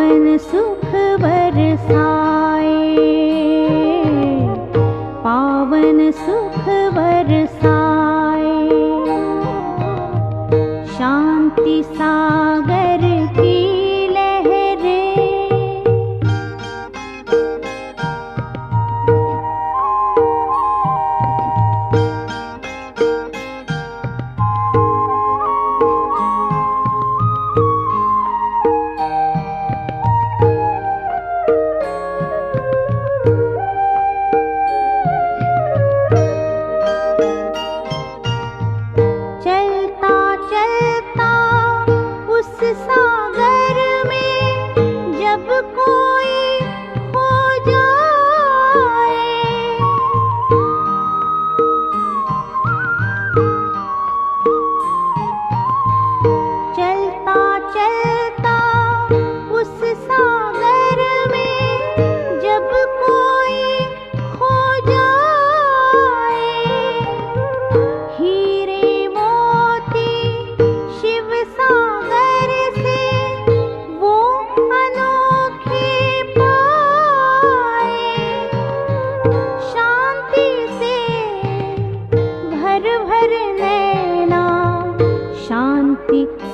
पावन सुख बरसाए, पावन सुख बरसाए। शांति सागर की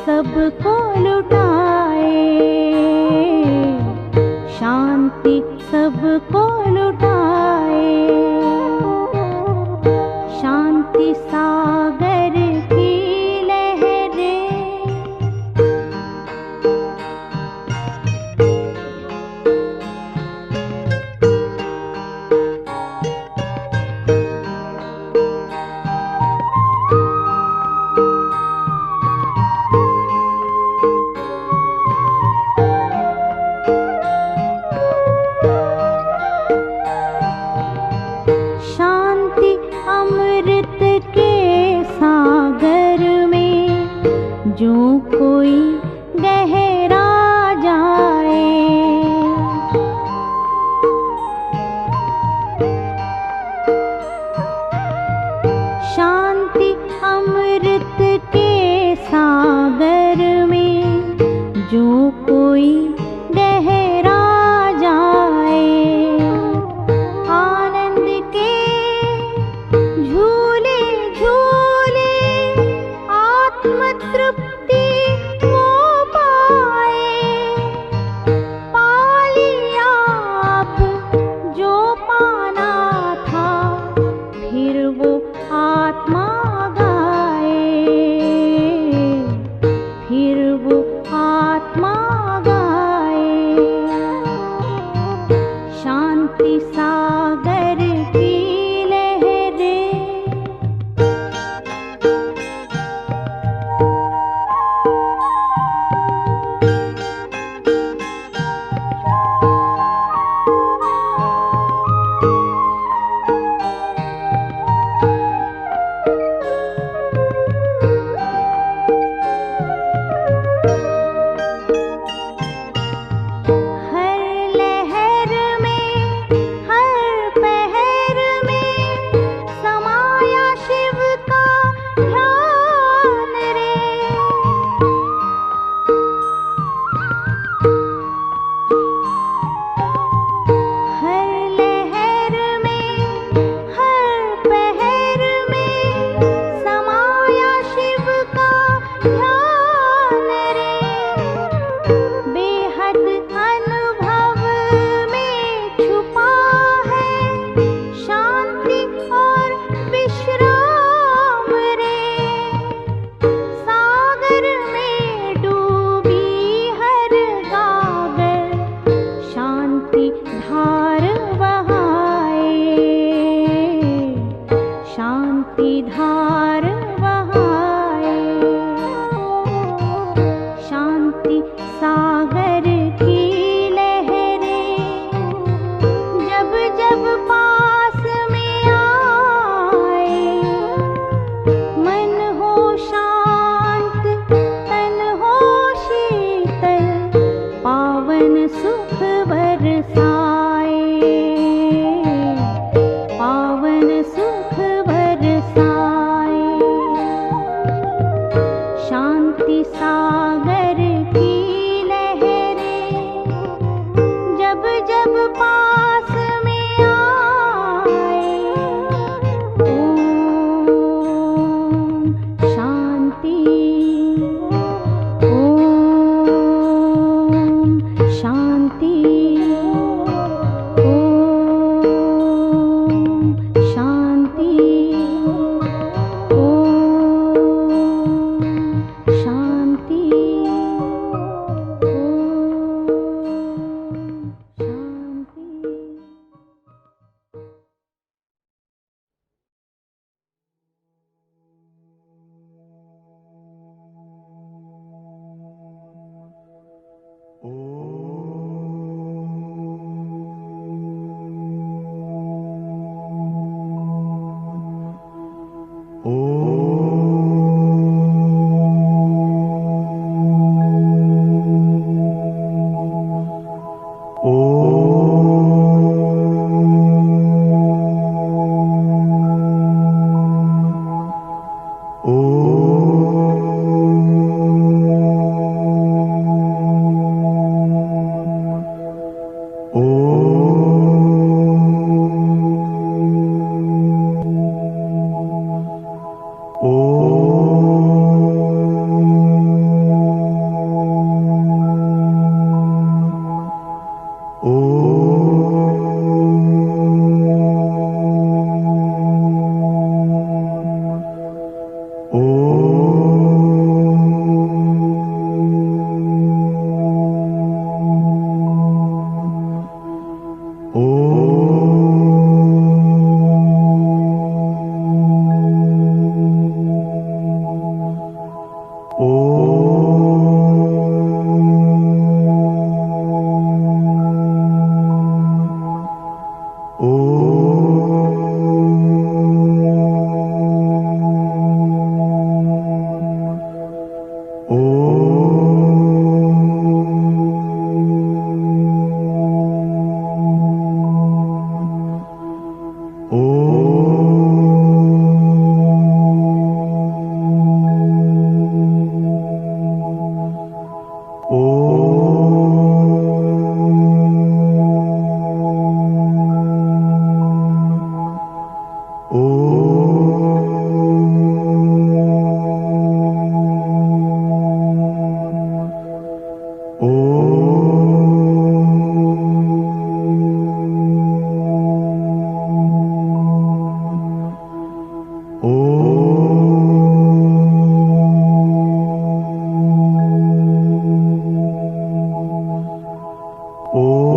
सबको लुटाए, शांति सबको लुटाए। शांति सागर की जो कोई गहरा जाए, शांति अमृत के सागर में जो कोई गहरा जाए। आनंद के झूले झूले आत्म तृप्ति वो पाए। पा लिया अब जो पाना था, फिर वो आत्मा गाए, फिर वो आत्मा गाए। शांति सागर की धार बहाए। शांति सागर की लहरें जब जब पास में आए, मन हो शांत तन हो शीतल, पावन सुख बरसाए, पावन सुख बरसाए। शांति सागर की लहरें ओ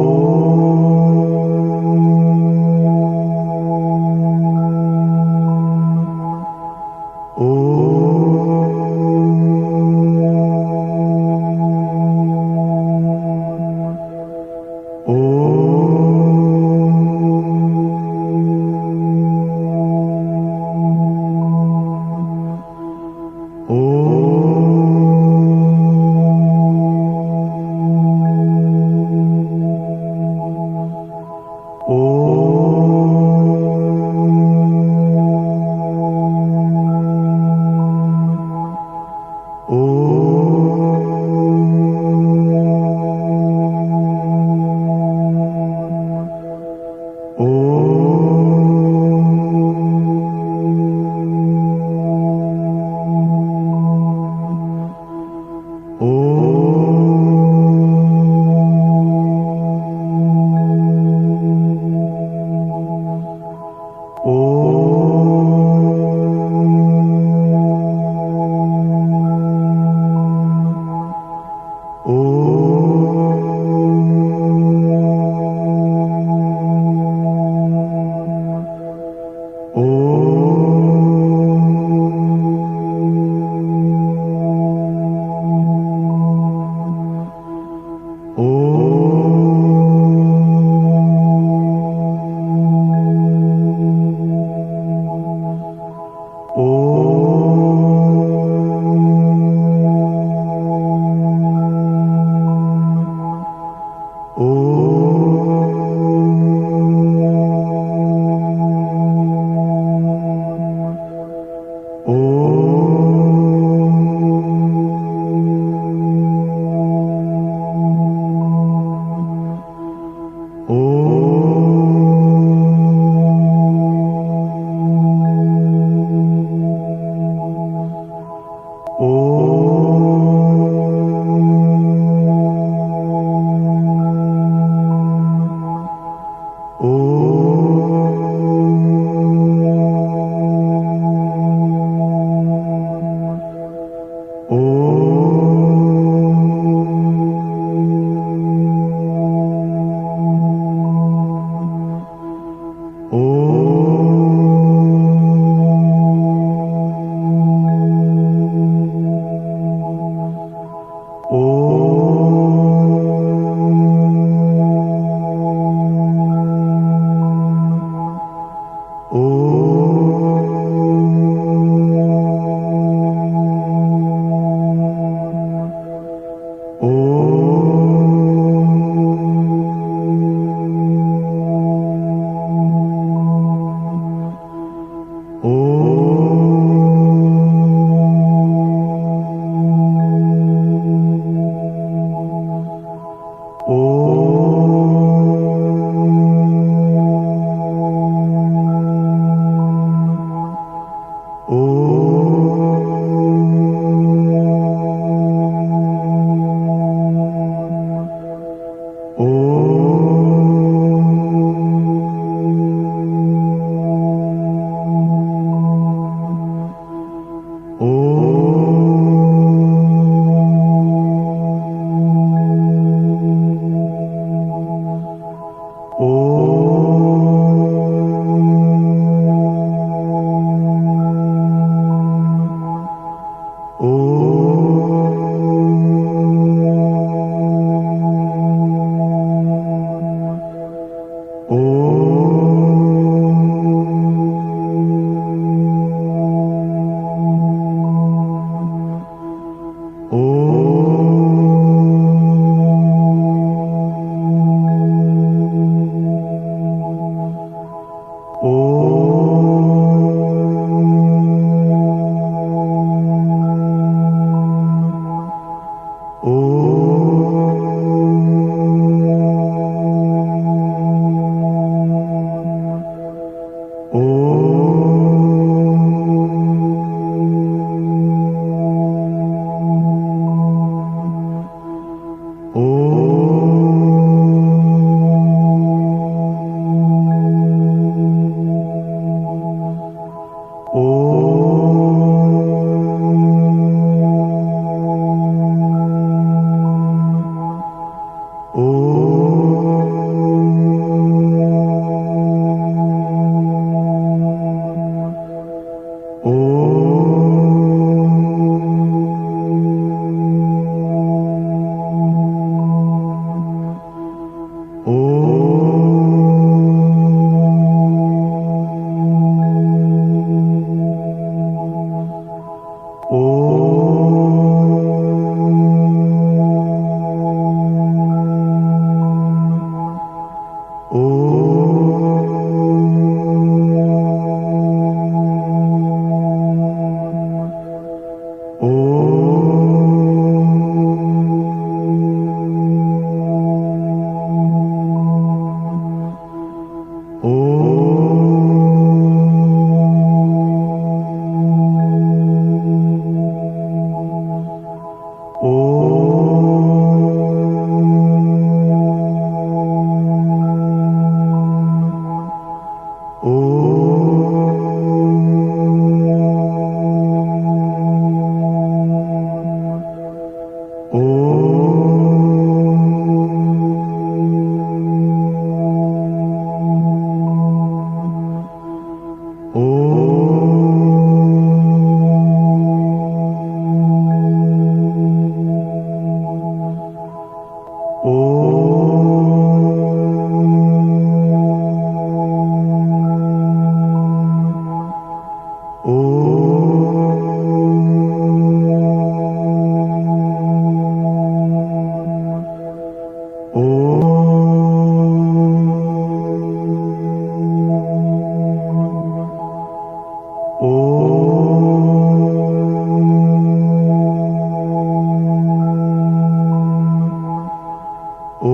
ओ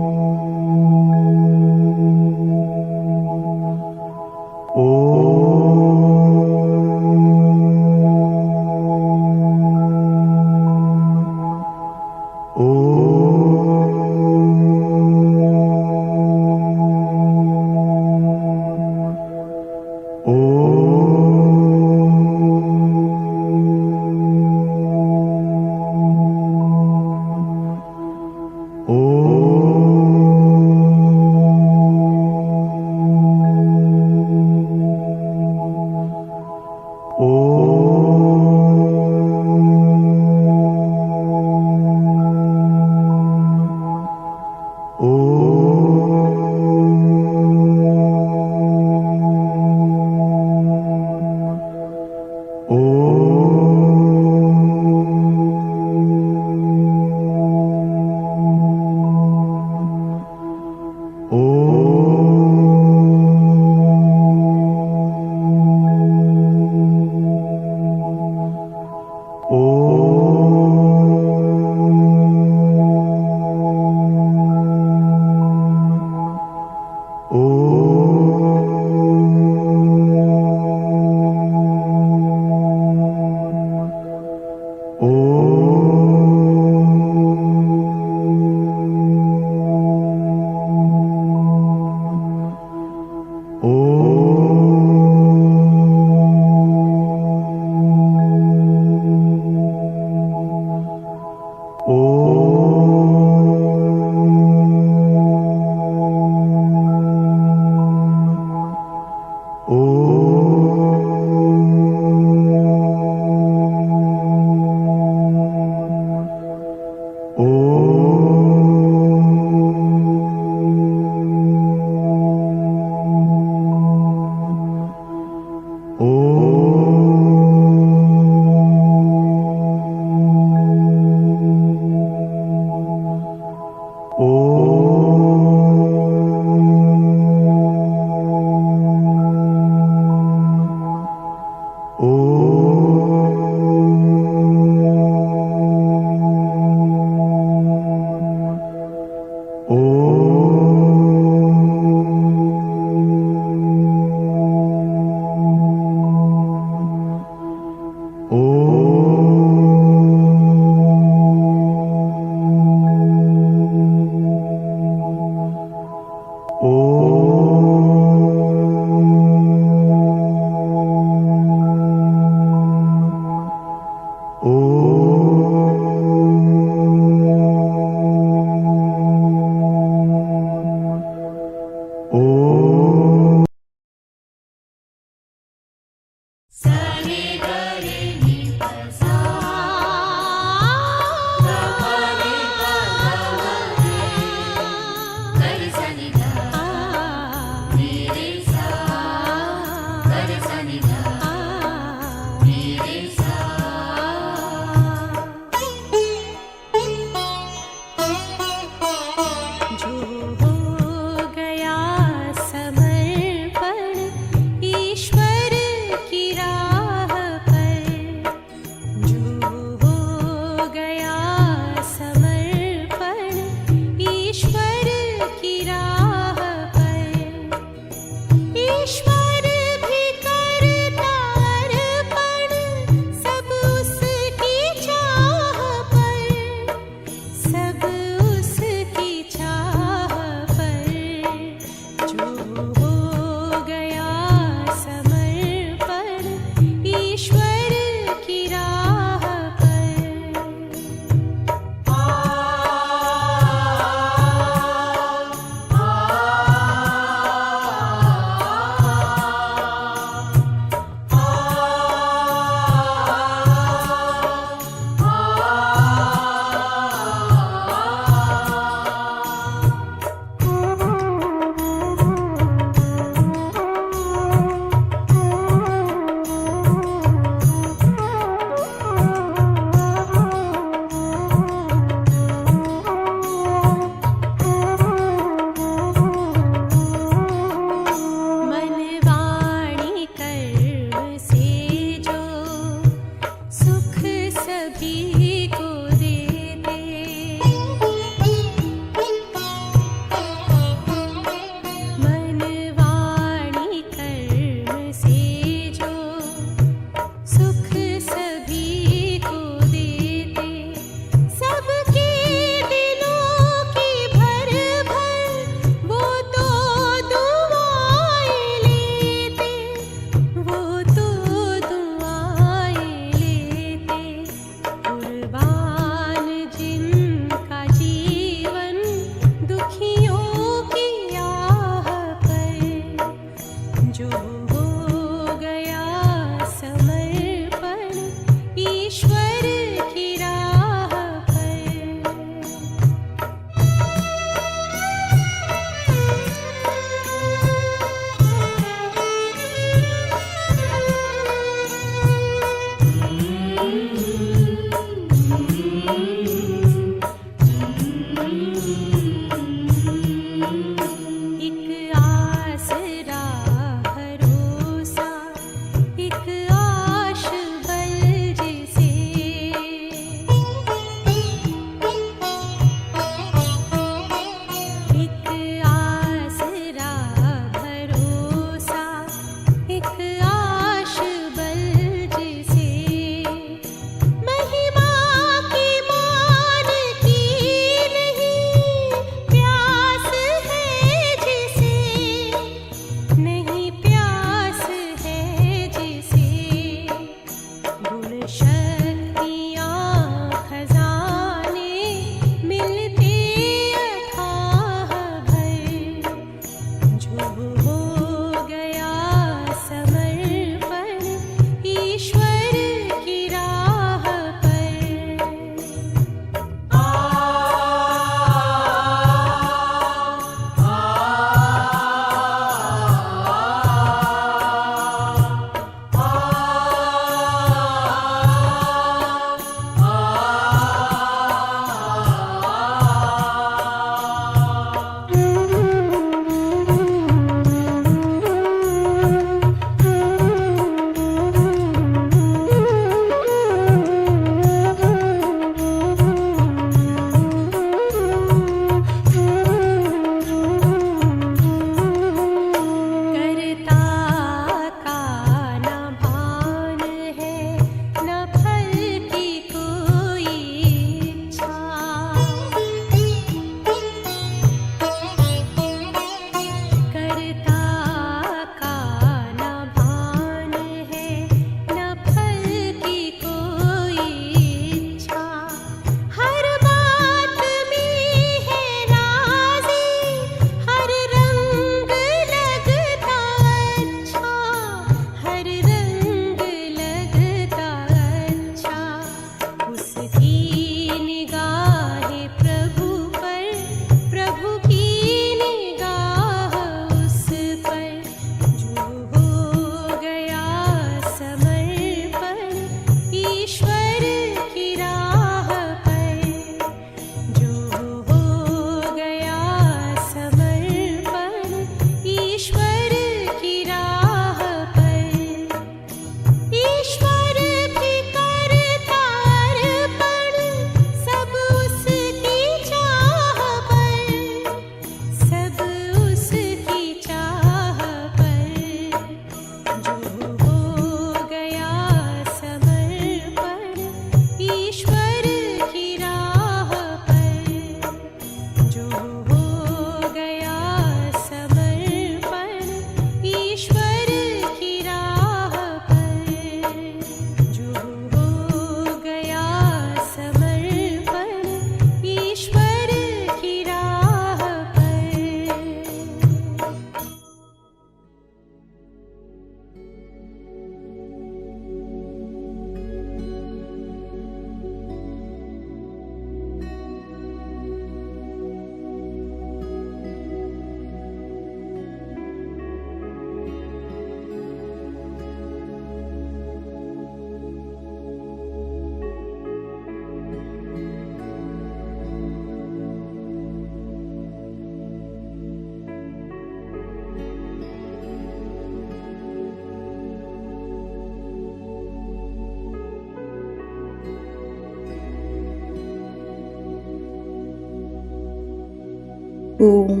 ഓം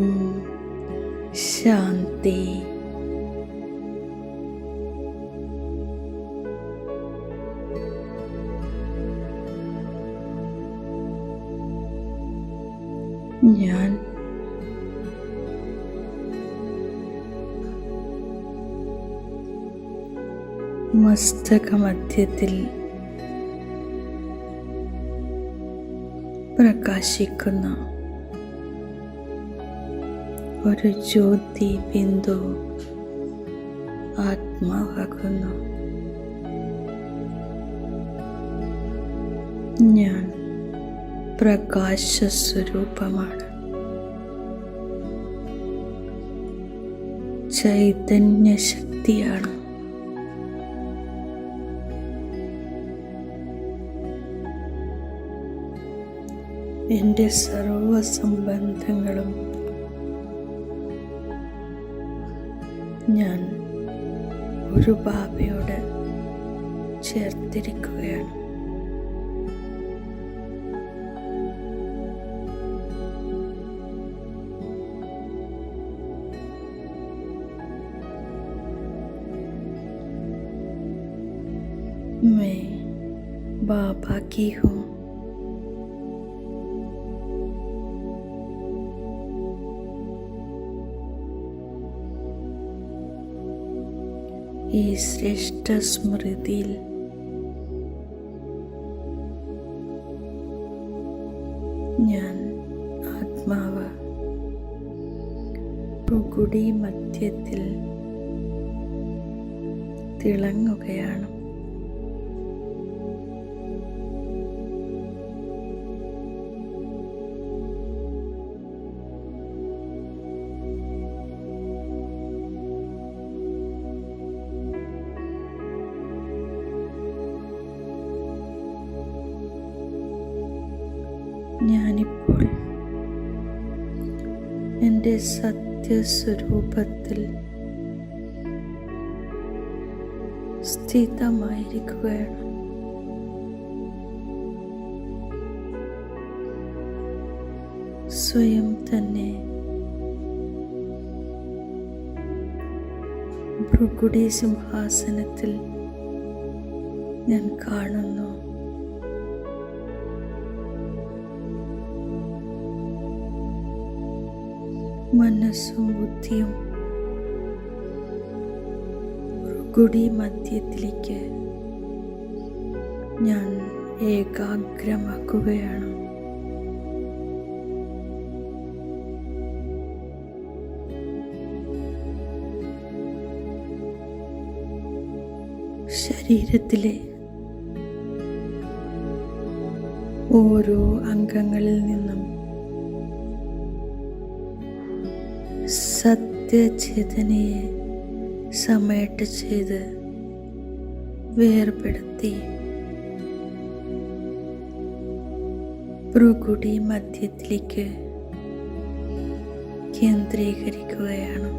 ശാന്തി. ഞാൻ മസ്തകമധ്യത്തിൽ പ്രകാശിക്കുന്ന ഒരു ജ്യോതി ബിന്ദു ആത്മാവാകുന്നു. ഞാൻ പ്രകാശസ്വരൂപമാണ്. ചൈതന്യ ശക്തിയാണ്. എൻ്റെ സർവ സംബന്ധങ്ങളും ഞാൻ ഒരു ബാബയോട് ചേർത്തിരിക്കുകയാണ്. मैं बाबा की हूँ. ഈ ശ്രേഷ്ഠ സ്മൃതിയിൽ ഞാൻ ആത്മാവ് ഭ്രുകുടി മധ്യത്തിൽ തിളങ്ങുകയാണ്. ഞാനിപ്പോൾ എൻ്റെ സത്യസ്വരൂപത്തിൽ സ്ഥിതമായിരിക്കുകയാണ്. സ്വയം തന്നെ ഭ്രുകുടി സിംഹാസനത്തിൽ ഞാൻ കാണുന്നു. മനസ്സും ബുദ്ധിയും ഭ്രുകുടി മധ്യത്തിലേക്ക് ഞാൻ ഏകാഗ്രമാക്കുകയാണ്. ശരീരത്തിലെ ഓരോ അംഗങ്ങളിൽ നിന്നും സത്യചേതനയെ സമേട്ട് ചെയ്ത് വേർപെടുത്തി ഭ്രുകുടി മധ്യത്തിലേക്ക് കേന്ദ്രീകരിക്കുകയാണ്.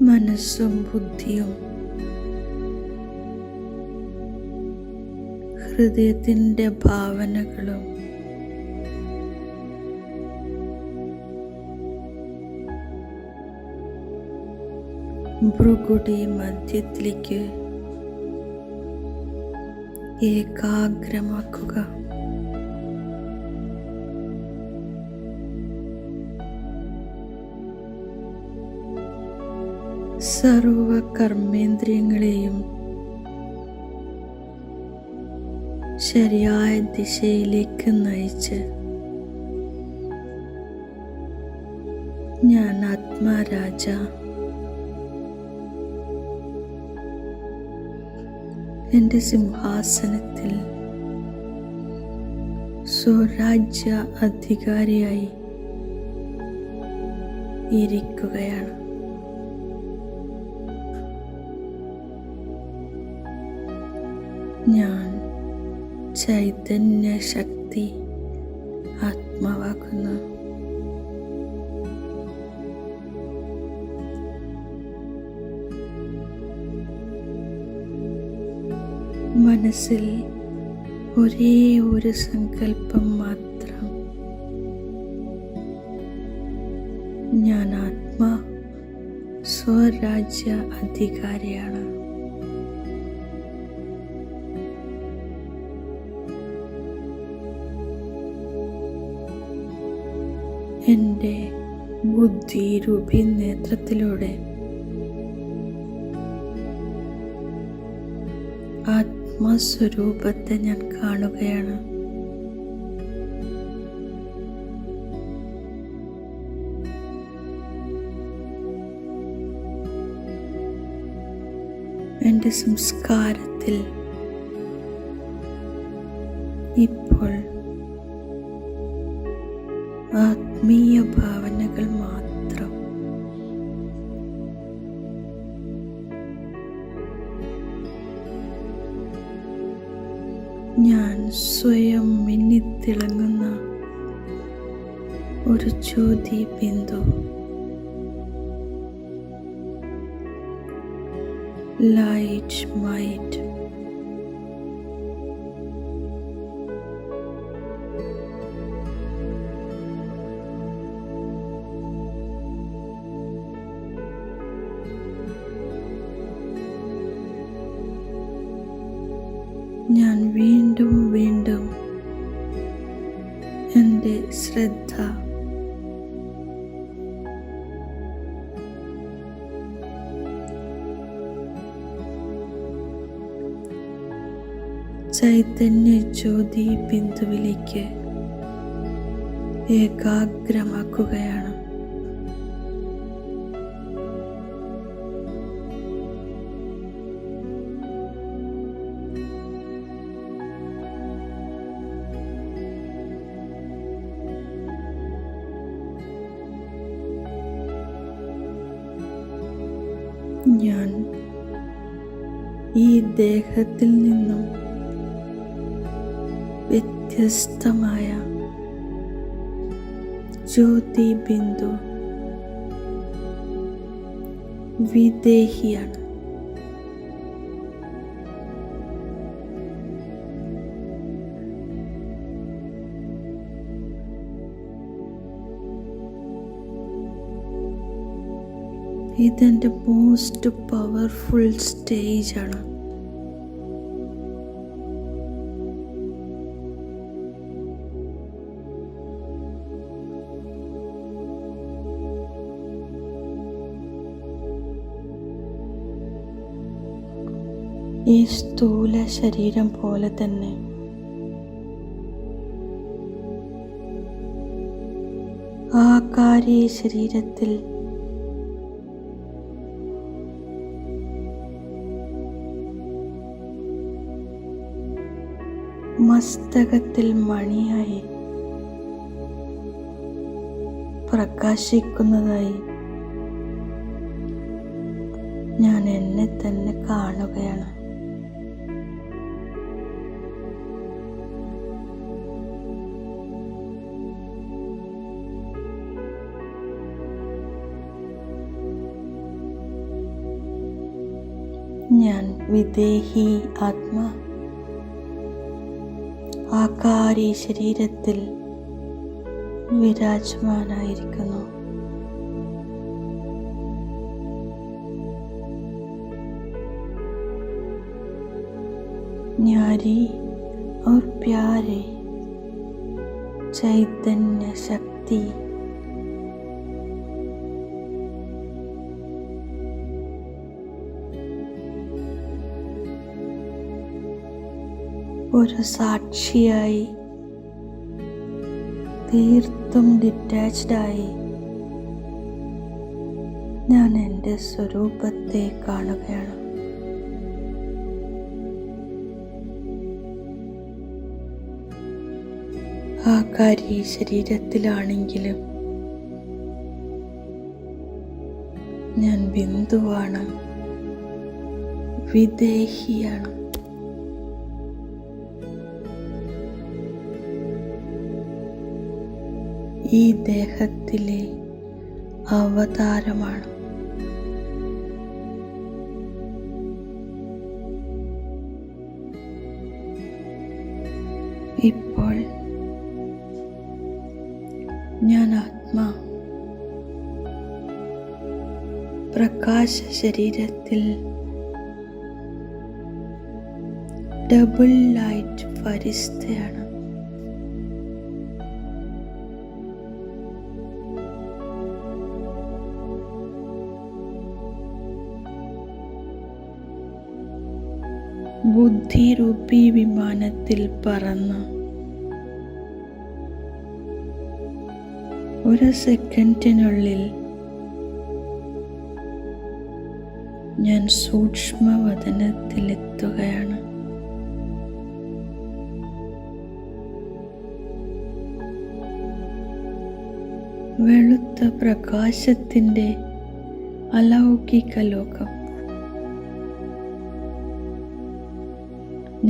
മനസ്സും ബുദ്ധിയും ഹൃദയത്തിൻ്റെ ഭാവനകളും ഭ്രുകുടി മധ്യത്തിലേക്ക് ഏകാഗ്രമാക്കുക. സർവ കർമ്മേന്ദ്രിയങ്ങളെയും ശരിയായ ദിശയിലേക്ക് നയിച്ച് ഞാൻ ആത്മാരാജ എൻ്റെ സിംഹാസനത്തിൽ സ്വരാജ്യ അധികാരിയായി ഇരിക്കുകയാണ്. ഞാൻ ചൈതന്യ ശക്തി ആത്മാവാകുന്നു. മനസ്സിൽ ഒരേ ഒരു സങ്കല്പം മാത്രം. ഞാൻ ആത്മാ സ്വരാജ്യ അധികാരിയാണ്. എൻ്റെ ബുദ്ധിരൂപി നേത്രത്തിലൂടെ ആത്മസ്വരൂപത്തെ ഞാൻ കാണുകയാണ്. എൻ്റെ സംസ്കാരത്തിൽ ഇപ്പോൾ ആത്മീയ ഭാവനകൾ മാത്രം. ഞാൻ സ്വയം മിന്നിത്തിളങ്ങുന്ന ഒരു ജ്യോതി ബിന്ദു. Light might. ഞാൻ വീണ്ടും വീണ്ടും എൻ്റെ ശ്രദ്ധ ചൈതന്യ ജ്യോതി ബിന്ദുവിലേക്ക് ഏകാഗ്രമാക്കുകയാണ്. ഞാൻ ഈ ദേഹത്തിൽ നിന്നും വ്യത്യസ്തമായ ജ്യോതി ബിന്ദു വിദേഹിയാണ്. ഇതെൻ്റെ മോസ്റ്റ് പവർഫുൾ സ്റ്റേജാണ്. ഈ സ്ഥൂല ശരീരം പോലെ തന്നെ ആകാരി ശരീരത്തിൽ മസ്തകത്തിൽ മണിയായി പ്രകാശിക്കുന്നതായി ഞാൻ എന്നെ തന്നെ കാണുകയാണ്. ഞാൻ വിദേഹി ആത്മാ ആകാരി ശരീരത്തിൽ വിരാജമാനായിരിക്കുന്നു. न्यारी और प्यारे चैतन्य शक्ति ഒരു സാക്ഷിയായി തീർത്തും ഡിറ്റാച്ച്ഡായി ഞാൻ എൻ്റെ സ്വരൂപത്തെ കാണുകയാണ്. ആകാരി ശരീരത്തിലാണെങ്കിലും ഞാൻ ബിന്ദുവാണ്, വിദേഹിയാണ്. ഈ ദേഹത്തിലെ അവതാരമാണ്. ഞാൻ ആത്മാ പ്രകാശ ശരീരത്തിൽ ഡബിൾ ലൈറ്റ് ഫരിസ്തയാണ്. ബുദ്ധിരൂപി വിമാനത്തിൽ പറന്ന് 1 സെക്കൻഡിനുള്ളിൽ ഞാൻ സൂക്ഷ്മവതനത്തിലെത്തുകയാണ്. വെളുത്ത പ്രകാശത്തിൻ്റെ അലൗകിക ലോകം.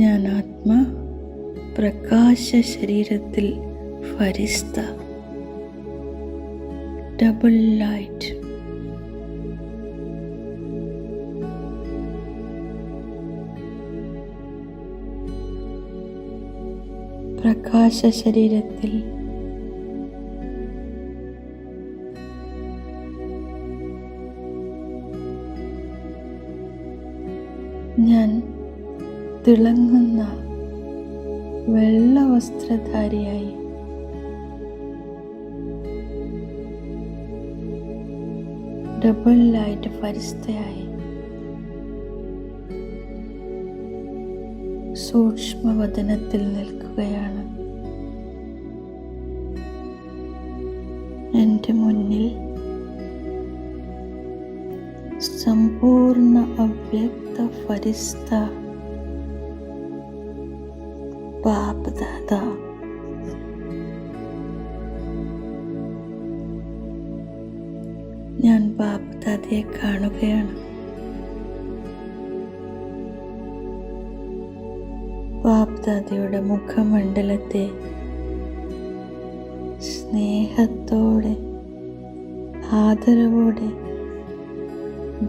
ഞാൻ ആത്മാ പ്രകാശ ശരീരത്തിൽ ഫരിസ്ത ഡബിൾ ലൈറ്റ്. പ്രകാശ ശരീരത്തിൽ ഞാൻ തിളങ്ങുന്ന വെള്ള വസ്ത്രധാരിയായി ഡബിൾ ലൈറ്റ് ഫരിസ്തയായി സൂക്ഷ്മവദനത്തിൽ നിൽക്കുകയാണ്. എൻ്റെ മുന്നിൽ സമ്പൂർണ്ണ അവ്യക്ത ഫരിസ്ത ബാപ് ദാദാ. ഞാൻ ബാപ് ദാദയെ കാണുകയാണ്. ബാപ് ദാദയുടെ മുഖമണ്ഡലത്തെ സ്നേഹത്തോടെ ആദരവോടെ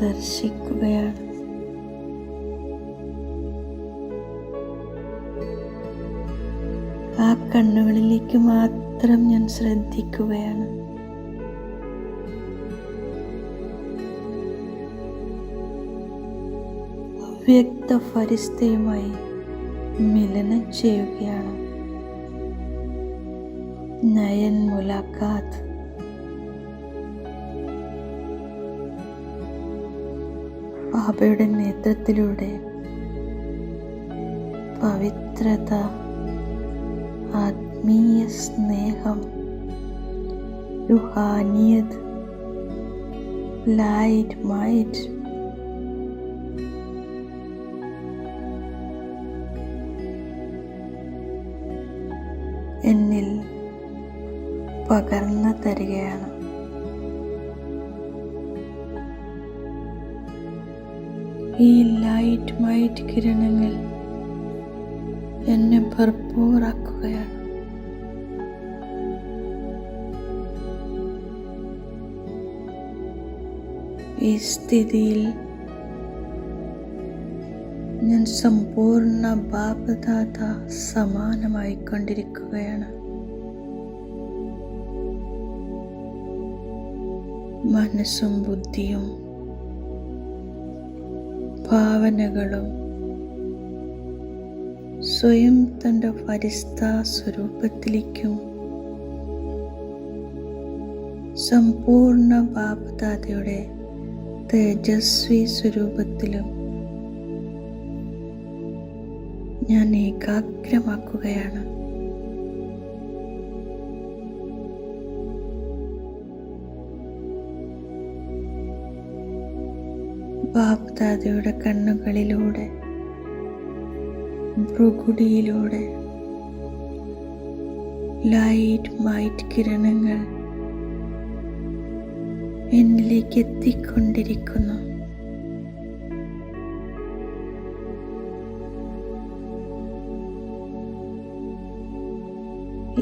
ദർശിക്കുകയാണ്. ആ കണ്ണുകളിലേക്ക് മാത്രം ഞാൻ ശ്രദ്ധിക്കുകയാണ്. അവ്യക്ത ഫരിസ്തയുമായി മിലനം ചെയ്യുകയാണ്. നയൻ മുലാഖാത്ത്. ബാബയുടെ നേതൃത്വത്തിലൂടെ പവിത്രത, ആത്മീയ സ്നേഹം, റുഹാനിയത്, ലൈറ്റ്, മൈറ്റ് എന്നിൽ പകർന്നു തരികയാണ്. ഈ ലൈറ്റ് മൈറ്റ് കിരണങ്ങൾ എന്നെ ഭർപ്പൂറാക്കുകയാണ്. ഈ സ്ഥിതിയിൽ ഞാൻ സമ്പൂർണ്ണ ബാപദാദ സമാനമായിക്കൊണ്ടിരിക്കുകയാണ്. മനസ്സും ബുദ്ധിയും ഭാവനകളും സ്വയം തൻ്റെ ഫരിസ്താ സ്വരൂപത്തിലേക്കും സമ്പൂർണ്ണ ബാപദാദയുടെ തേജസ്വി സ്വരൂപത്തിലും ഞാൻ ഏകാഗ്രമാക്കുകയാണ്. ബാപ്ദാദയുടെ കണ്ണുകളിലൂടെ, ഭ്രുകുടിയിലൂടെ ലൈറ്റ് മൈറ്റ് കിരണങ്ങൾ എന്നിലേക്ക് എത്തിക്കൊണ്ടിരിക്കുന്നു.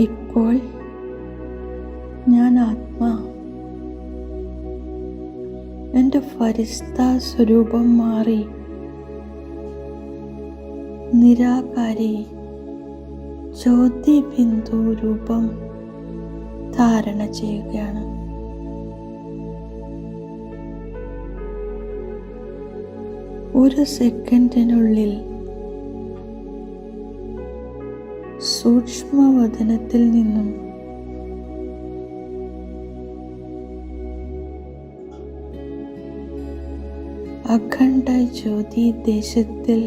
ഇപ്പോൾ ഞാൻ ആത്മാ എൻ്റെ ഫരിസ്താ സ്വരൂപം മാറി നിരാകാരി ജ്യോതി ബിന്ദു രൂപം ധാരണ ചെയ്യുകയാണ്. ഒരു സെക്കൻഡിനുള്ളിൽ സൂക്ഷ്മവതനത്തിൽ നിന്നും അഖണ്ഡ ജ്യോതി ദേശത്തിൽ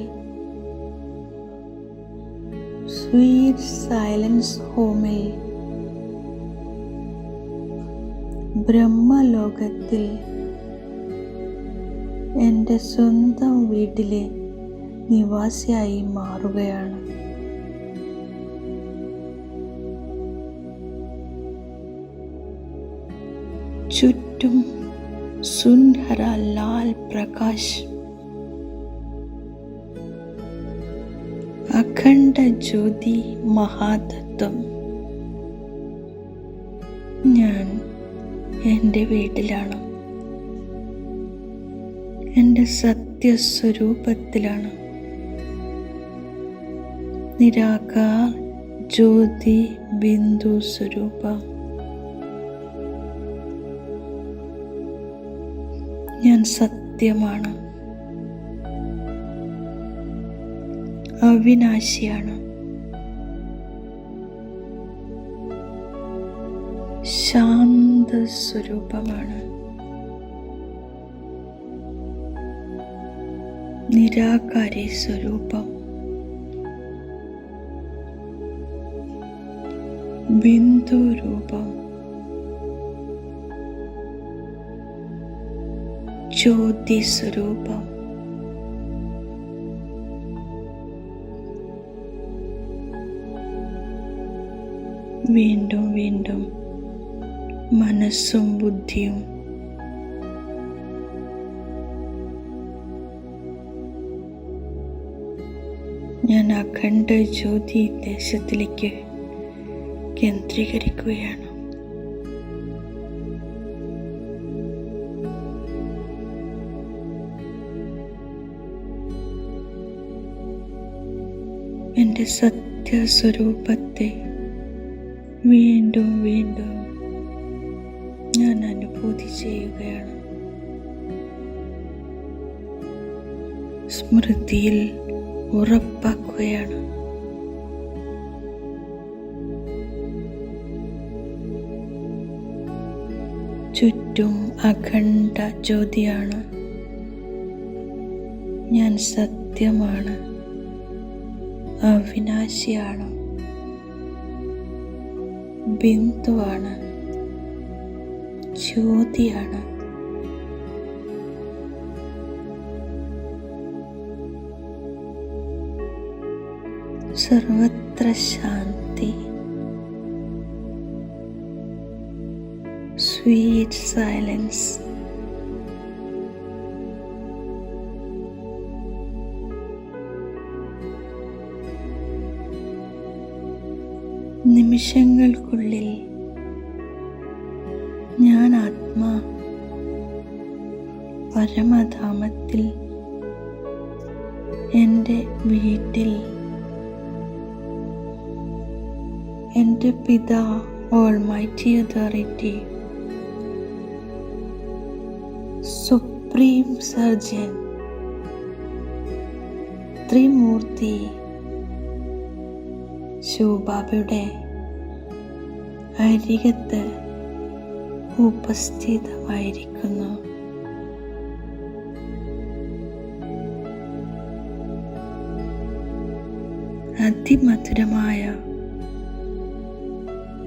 സ്വീറ്റ് സൈലൻസ് ഹോമിൽ ബ്രഹ്മലോകത്തിൽ എൻ്റെ സ്വന്തം വീട്ടിലെ നിവാസിയായി മാറുകയാണ്. ചുറ്റും സുന്ദര ലാൽ പ്രകാശ്, അഖണ്ഡ ജ്യോതി മഹാതത്വം. ഞാൻ എൻ്റെ വീട്ടിലാണ്, എൻ്റെ സത്യസ്വരൂപത്തിലാണ്. നിരാകാർ ജ്യോതി ബിന്ദു സ്വരൂപം. ഞാൻ സത്യമാണ്, അവിനാശിയാണ്, ശാന്ത സ്വരൂപമാണ്, നിരാകാരി സ്വരൂപം, ബിന്ദു രൂപം, ജ്യോതി സ്വരൂപം. വീണ്ടും വീണ്ടും മനസ്സും ബുദ്ധിയും ഞാൻ അഖണ്ഡ ജ്യോതി ദേശത്തിലേക്ക് കേന്ദ്രീകരിക്കുകയാണ്. എൻ്റെ സത്യസ്വരൂപത്തെ വീണ്ടും വീണ്ടും ഞാൻ അനുഭൂതി ചെയ്യുകയാണ്. സ്മൃതിയിൽ ഉറപ്പാക്കുകയാണ്. ചുറ്റും അഖണ്ഡ ജ്യോതിയാണ്. ഞാൻ സത്യമാണ്, അവിനാശിയാണ്, ബിന്ദുവാണ്, ജ്യോതിയാണ്. സർവത്ര ശാന്തി, സ്വീറ്റ് സൈലൻസ്. നിമിഷങ്ങൾക്കുള്ളിൽ ഞാൻ ആത്മാ പരമധാമത്തിൽ എൻ്റെ വീട്ടിൽ എൻ്റെ പിതാ ഓൾമൈറ്റി അതോറിറ്റി, സുപ്രീം സർജൻ, ത്രിമൂർത്തി ശിവബാബയുടെ അരികത്ത് ഉപസ്ഥിതമായിരിക്കുന്നു. അതിമധുരമായ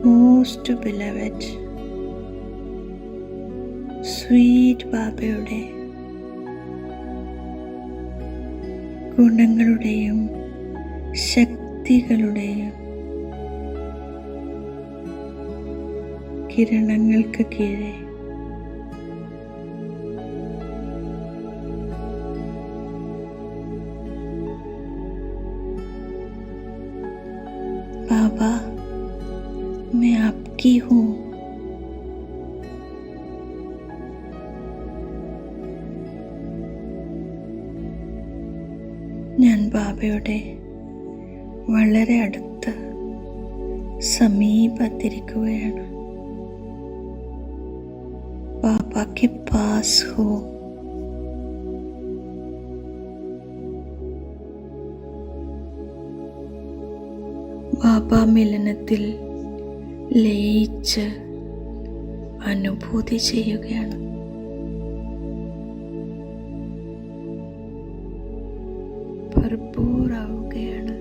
മോസ്റ്റ് ബിലവഡ് സ്വീറ്റ് ബാബയുടെ ഗുണങ്ങളുടെയും ശക്തികളുടെയും കിരണങ്ങൾക്ക് കീഴെ बाबा मैं आपकी हूँ. ഞാൻ ബാബയുടെ വളരെ അടുത്ത് സമീപത്തിരിക്കുകയാണ്. बाबा के पास हो। ബാബ മിലനത്തിൽ ലയിച്ച് അനുഭൂതി ചെയ്യുകയാണ്. ഭർപൂർ ആവുകയാണ്.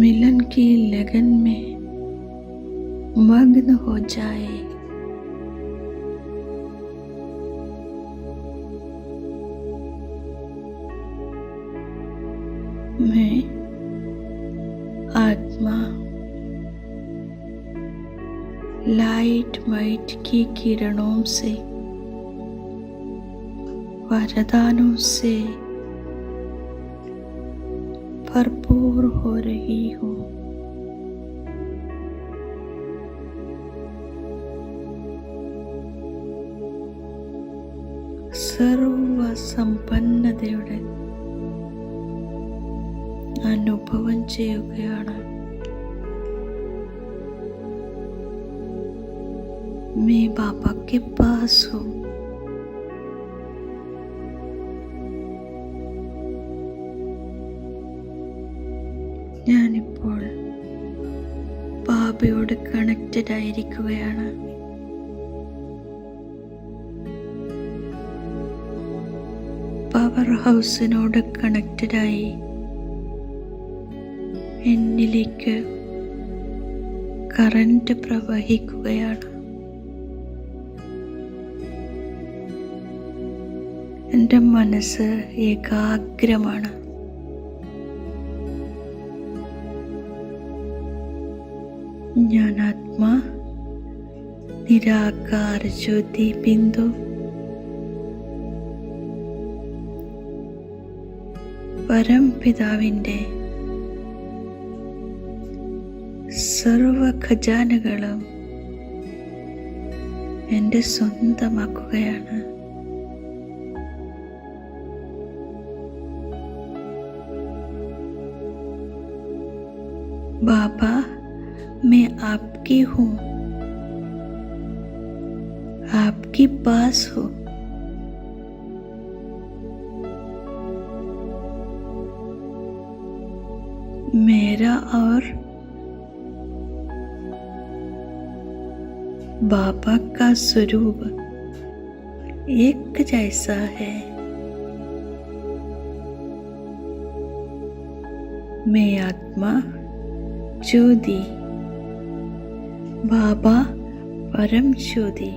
मिलन की लगन में मग्न हो जाए। मैं आत्मा लाइट माइट की किरणों से, वरदानों से भरपूर हो रही हूँ। സർവ സമ്പന്നതയുടെ അനുഭവം ചെയ്യുകയാണ്. मैं बाबा के पास हूँ. ഞാനിപ്പോൾ ബാബയോട് കണക്റ്റഡ് ആയിരിക്കുകയാണ്. പവർ ഹൗസിനോട് കണക്റ്റഡായി എന്നിലേക്ക് കറന്റ് പ്രവഹിക്കുകയാണ്. എൻ്റെ മനസ്സ് ഏകാഗ്രമാണ്. ഞാൻ ആത്മാ നിരാകാര ജ്യോതി ബിന്ദു പരംപിതാവിൻ്റെ സർവ ഖജാനകളും എൻ്റെ സ്വന്തമാക്കുകയാണ്. बाबा मैं आपकी हूँ, आपके पास हूँ. मेरा और बाबा का स्वरूप एक जैसा है. मैं आत्मा ज्योति, बाबा परम ज्योति.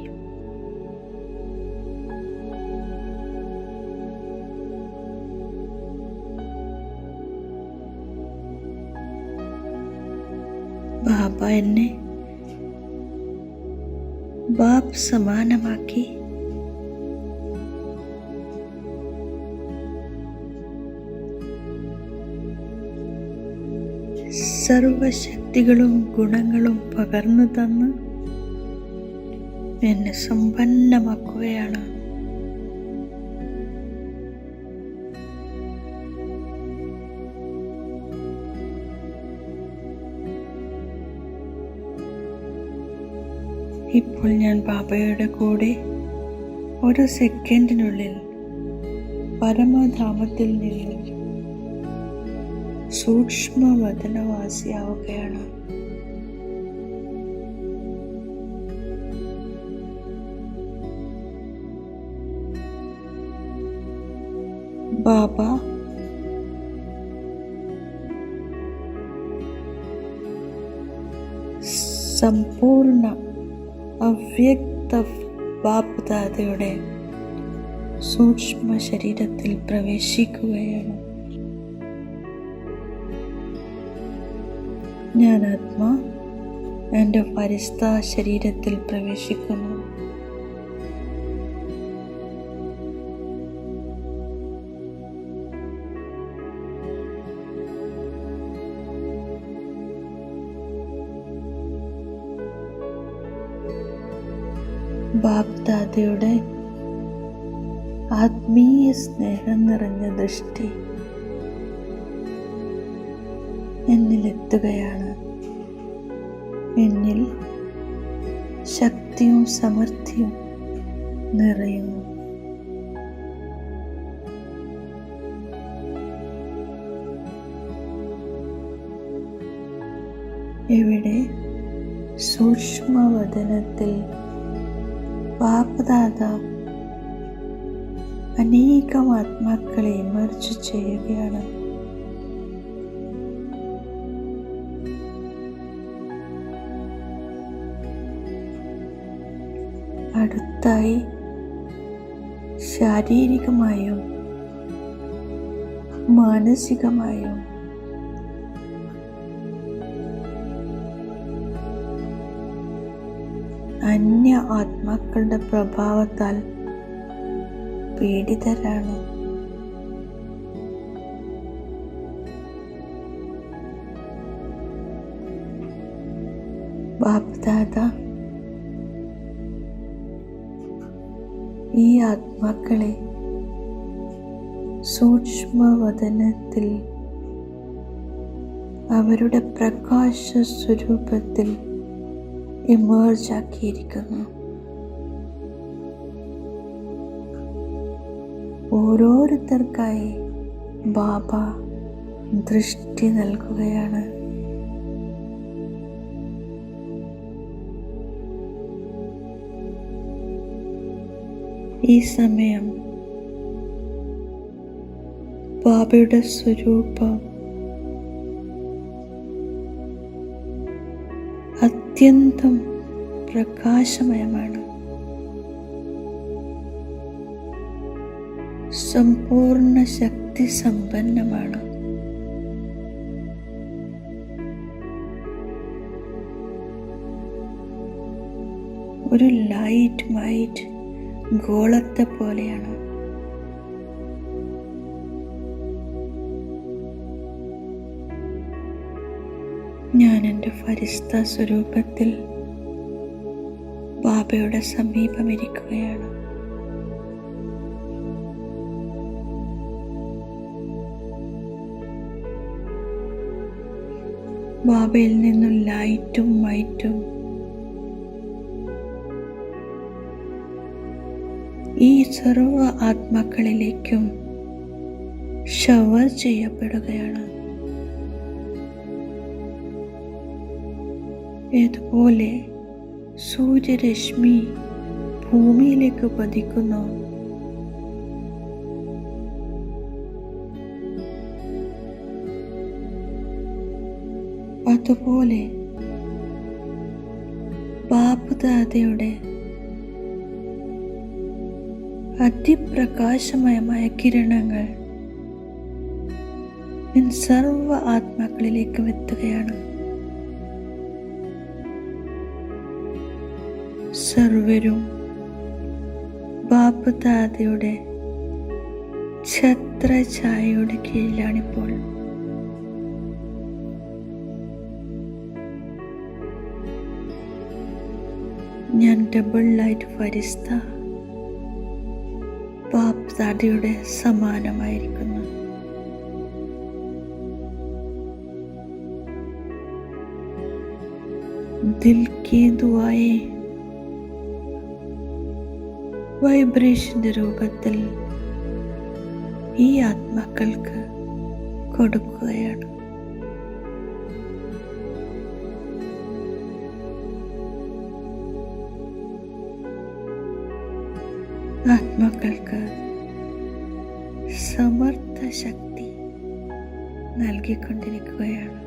ബാബ എന്നെ ബാപ്പ് സമാനമാക്കി. സർവശക്തികളും ഗുണങ്ങളും പകർന്നു തന്ന് എന്നെ സമ്പന്നമാക്കുകയാണ്. ഇപ്പോൾ ഞാൻ ബാബയുടെ കൂടെ ഒരു സെക്കൻഡിനുള്ളിൽ പരമധാമത്തിൽ നിന്ന് സൂക്ഷ്മവതനവാസിയാവുകയാണ്. ബാബ സമ്പൂർണ്ണ അവ്യക്ത ബാപ്ദാദയുടെ സൂക്ഷ്മ ശരീരത്തിൽ പ്രവേശിക്കുകയാണ്. ഞാൻ ആത്മാ എൻ്റെ ഫരിസ്ത ശരീരത്തിൽ പ്രവേശിക്കുന്നു. ബാപ്ദാദയുടെ ആത്മീയ സ്നേഹം നിറഞ്ഞ ദൃഷ്ടി എന്നിലെത്തുകയാണ്. എന്നിൽ ശക്തിയും സമൃദ്ധിയും നിറയുന്നു. ഇവിടെ സൂക്ഷ്മവദനത്തിൽ ബാപ്ദാദ അനേകം ആത്മാക്കളെ ഇമർജ് ചെയ്യുകയാണ്. അടുത്തായി ശാരീരികമായും മാനസികമായും അന്യ ആത്മാക്കളുടെ പ്രഭാവത്താൽ പീഡിതരാണ്. ബാപ്ദാദ ഈ ആത്മാക്കളെ സൂക്ഷ്മവദനത്തിൽ അവരുടെ പ്രകാശ സ്വരൂപത്തിൽ ഇമേർജ് ആക്കിയിരിക്കുന്നു. ഓരോരുത്തർക്കായി ബാബ ദൃഷ്ടി നൽകുകയാണ്. ഈ സമയം ബാബയുടെ സ്വരൂപം അത്യന്തം പ്രകാശമയമാണ്. സമ്പൂർണ്ണ ശക്തി സമ്പന്നമാണ്. ഒരു ലൈറ്റ് ഗോളത്തെ പോലെയാണ്. ഞാൻ എൻ്റെ ഫരിസ്ത സ്വരൂപത്തിൽ ബാബയുടെ സമീപമിരിക്കുകയാണ്. ബാബയിൽ നിന്നും ലൈറ്റും വൈറ്റും ഈ സർവ ആത്മാക്കളിലേക്കും ഷവർ ചെയ്യപ്പെടുകയാണ്. ഏതുപോലെ സൂര്യരശ്മി ഭൂമിയിലേക്ക് പതിക്കുന്നു, അതുപോലെ ബാപ്ദാദയുടെ അതിപ്രകാശമയമായ കിരണങ്ങൾ സർവ ആത്മാക്കളിലേക്കും എത്തുകയാണ്. സർവരും ബാപ്ദാദയുടെ ഛത്രഛായയുടെ കീഴിലാണിപ്പോൾ. ഞാൻ ഡബിൾ ലൈറ്റ് ഫരിസ്ത ബാപ്ദാദയുടെ സമാനമായിരിക്കുന്നു. ദിൽ കി ദുആയെ വൈബ്രേഷന്റെ രൂപത്തിൽ ഈ ആത്മാക്കൾക്ക് കൊടുക്കുകയാണ്. ആത്മാക്കൾക്ക് സമർത്ഥ ശക്തി നൽകിക്കൊണ്ടിരിക്കുകയാണ്.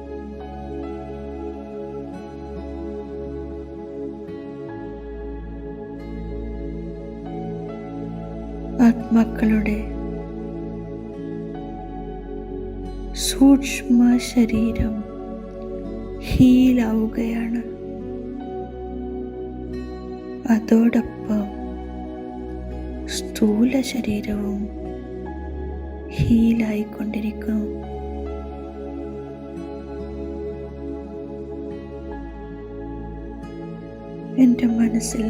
ആത്മാക്കളുടെ സൂക്ഷ്മ ശരീരം ഹീലാവുകയാണ്. അതോടൊപ്പം സ്ഥൂല ശരീരവും ഹീലായിക്കൊണ്ടിരിക്കുന്നു. എൻ്റെ മനസ്സിൽ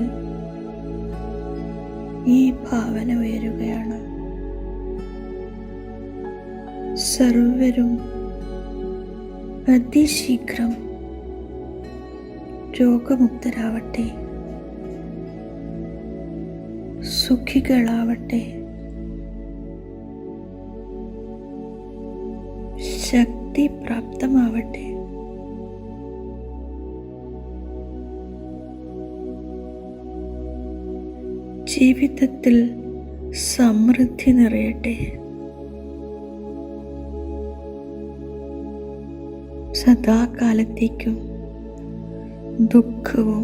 ഈ ഭാവന ഉയരുകയാണ്. സർവരും അതിശീഘ്രം രോഗമുക്തരാവട്ടെ, സുഖികളാവട്ടെ, ശക്തി പ്രാപ്തമാവട്ടെ. ജീവിതത്തിൽ സമൃദ്ധി നിറയട്ടെ. സദാകാലത്തേക്കും ദുഃഖവും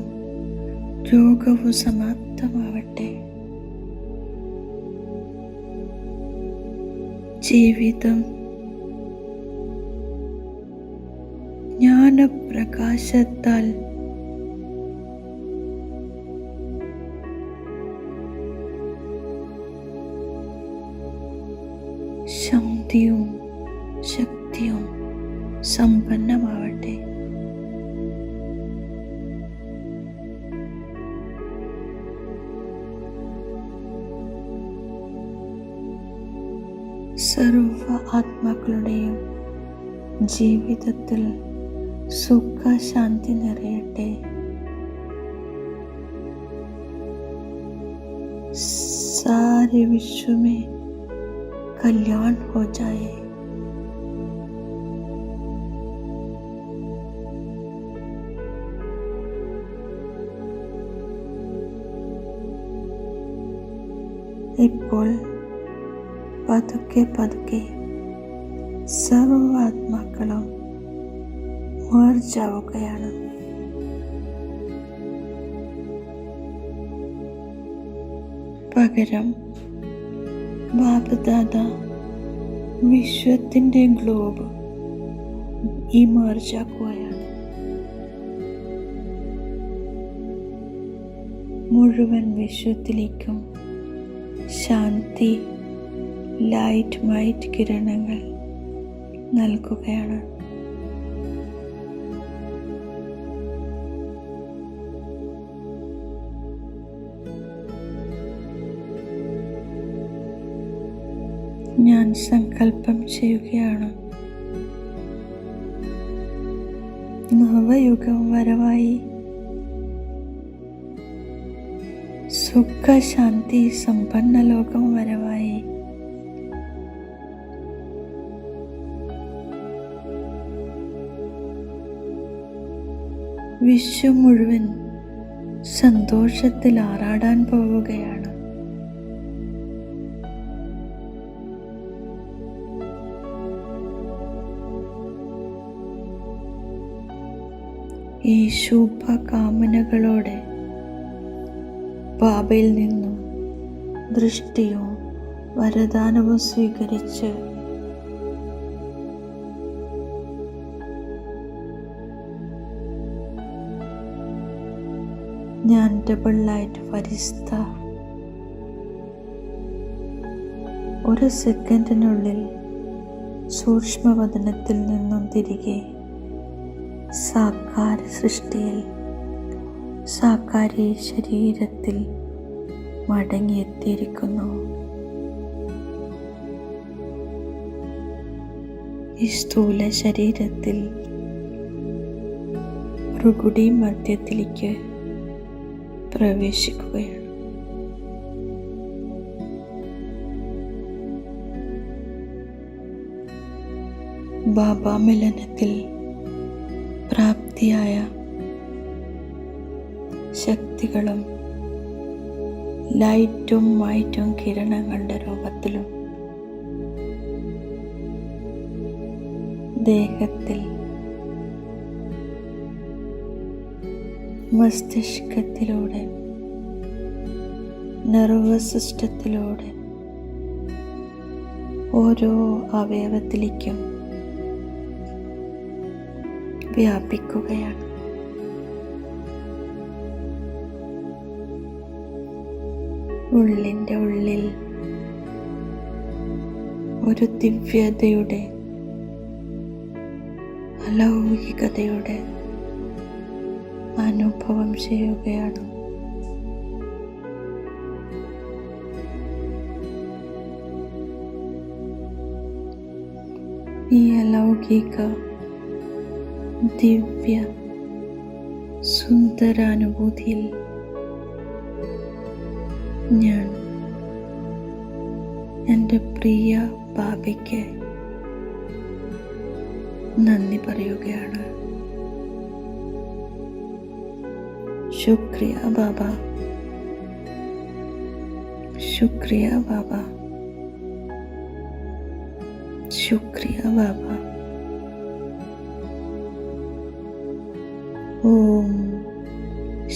രോഗവും സമാപ്തമാവട്ടെ. ജീവിതം ജ്ഞാനപ്രകാശത്താൽ ശാന്തിയും ശക്തിയും സമ്പന്നമാവട്ടെ. സർവ ആത്മാക്കളുടെയും ജീവിതത്തിൽ സുഖശാന്തി നിറയട്ടെ. सारे विश्व में कल्याण हो जाए. ഇപ്പോൾ പതുക്കെ പതുക്കെ സർവാത്മാക്കളും മേർജാവുകയാണ്. പകരം ബാപ്ദാദ വിശ്വത്തിൻ്റെ ഗ്ലോബ് ഇമേർജാക്കുകയാണ്. മുഴുവൻ വിശ്വത്തിലേക്കും ശാന്തി ലൈറ്റ് കിരണങ്ങൾ നൽകുകയാണ്. ഞാൻ സങ്കല്പം ചെയ്യുകയാണ്, നവയുഗം വരവായി, സുഖശാന്തി സമ്പന്ന ലോകം വരവായി. വിശ്വം മുഴുവൻ സന്തോഷത്തിൽ ആറാടാൻ പോവുകയാണ്. ഈ ശുഭകാമനകളോടെ ബാബയിൽ നിന്നും ദൃഷ്ടിയും വരദാനവും സ്വീകരിച്ച് ഞാൻ ഡബിൾ ലൈറ്റ് ഫരിസ്ത ഒരു സെക്കൻഡിനുള്ളിൽ സൂക്ഷ്മവദനത്തിൽ നിന്നും തിരികെ സാകാര സൃഷ്ടിയിൽ സാകാരി ശരീരത്തിൽ മടങ്ങിയെത്തിയിരിക്കുന്നു. ഈ സ്ഥൂല ശരീരത്തിൽ ഭ്രുകുടി മധ്യത്തിലേക്ക് പ്രവേശിക്കുകയാണ്. ബാബാ മിലനത്തിൽ പ്രാപ്തിയായ ശക്തികളും ലൈറ്റും മൈറ്റും കിരണങ്ങളുടെ രൂപത്തിലും ദേഹത്തിൽ മസ്തിഷ്കത്തിലൂടെ നെർവസ് സിസ്റ്റത്തിലൂടെ ഓരോ അവയവത്തിലേക്കും വ്യാപിക്കുകയാണ്. ഉള്ളിൻ്റെ ഉള്ളിൽ ഒരു ദിവ്യതയുടെ അലൗകികതയുടെ അനുഭവം ചെയ്യുകയാണ്. ഈ അലൗകിക ദിവ്യ സുന്ദരാനുഭൂതിയിൽ ഞാൻ എൻ്റെ പ്രിയ ബാബയ്ക്ക് നന്ദി പറയുകയാണ്. ശുക്രിയ ബാബ, ശുക്രിയ ബാബ, ശുക്രിയ ബാബ. ഓം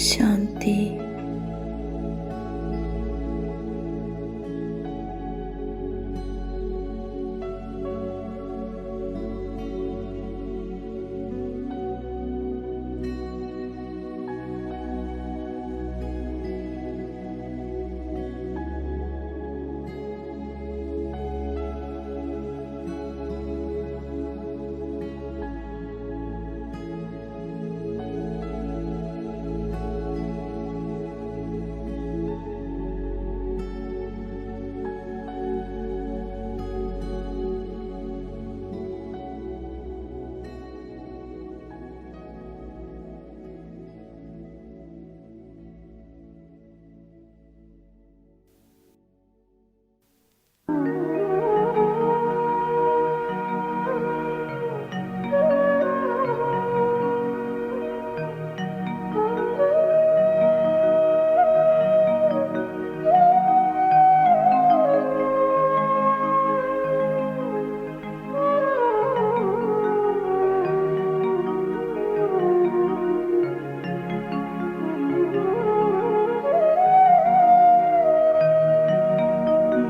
ശാന്തി.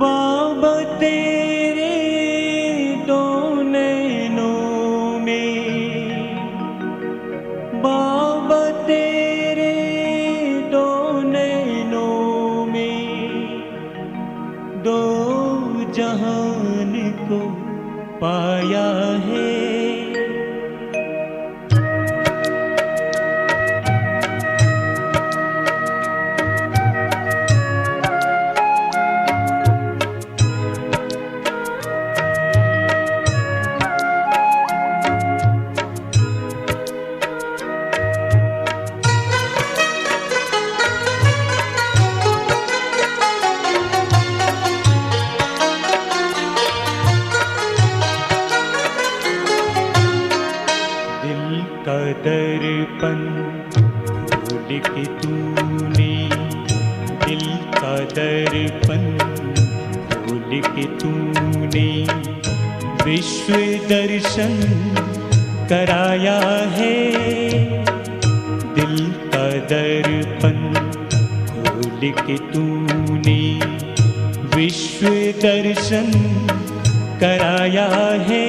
बाबा तेरे दो नैनों में, बाबा तेरे दो नैनों में दो जहान को पाया है। दर्पण खोल के तूने, दिल का दर्पण खोल के तूने विश्व दर्शन कराया है। दिल का दर्पण खोल के तूने विश्व दर्शन कराया है।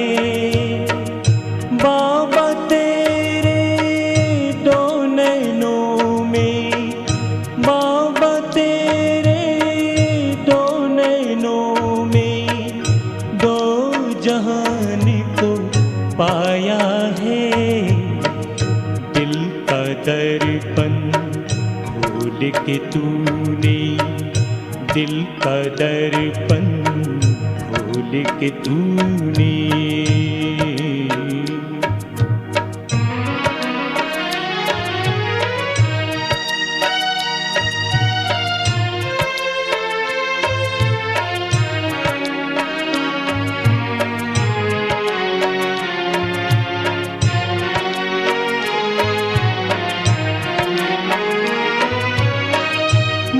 बाबा तेरे दो नैनों में, बाबा तेरे दो नैनों में दो जहान को पाया है। दिल का दर्पण खोल के तूने, दिल का दर्पण खोल के तूने।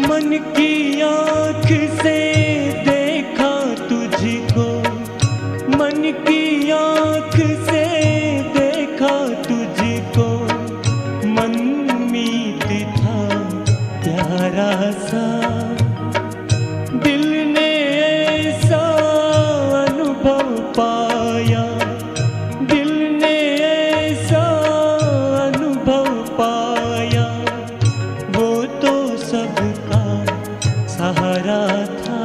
मन की आँख से देखा तुझको, मन की आँख से देखा तुझको, मन मीत था प्यारा सा। दिल ने ऐसा अनुभव पाया, दिल ने ऐसा अनुभव पाया, वो तो सबका सहारा था।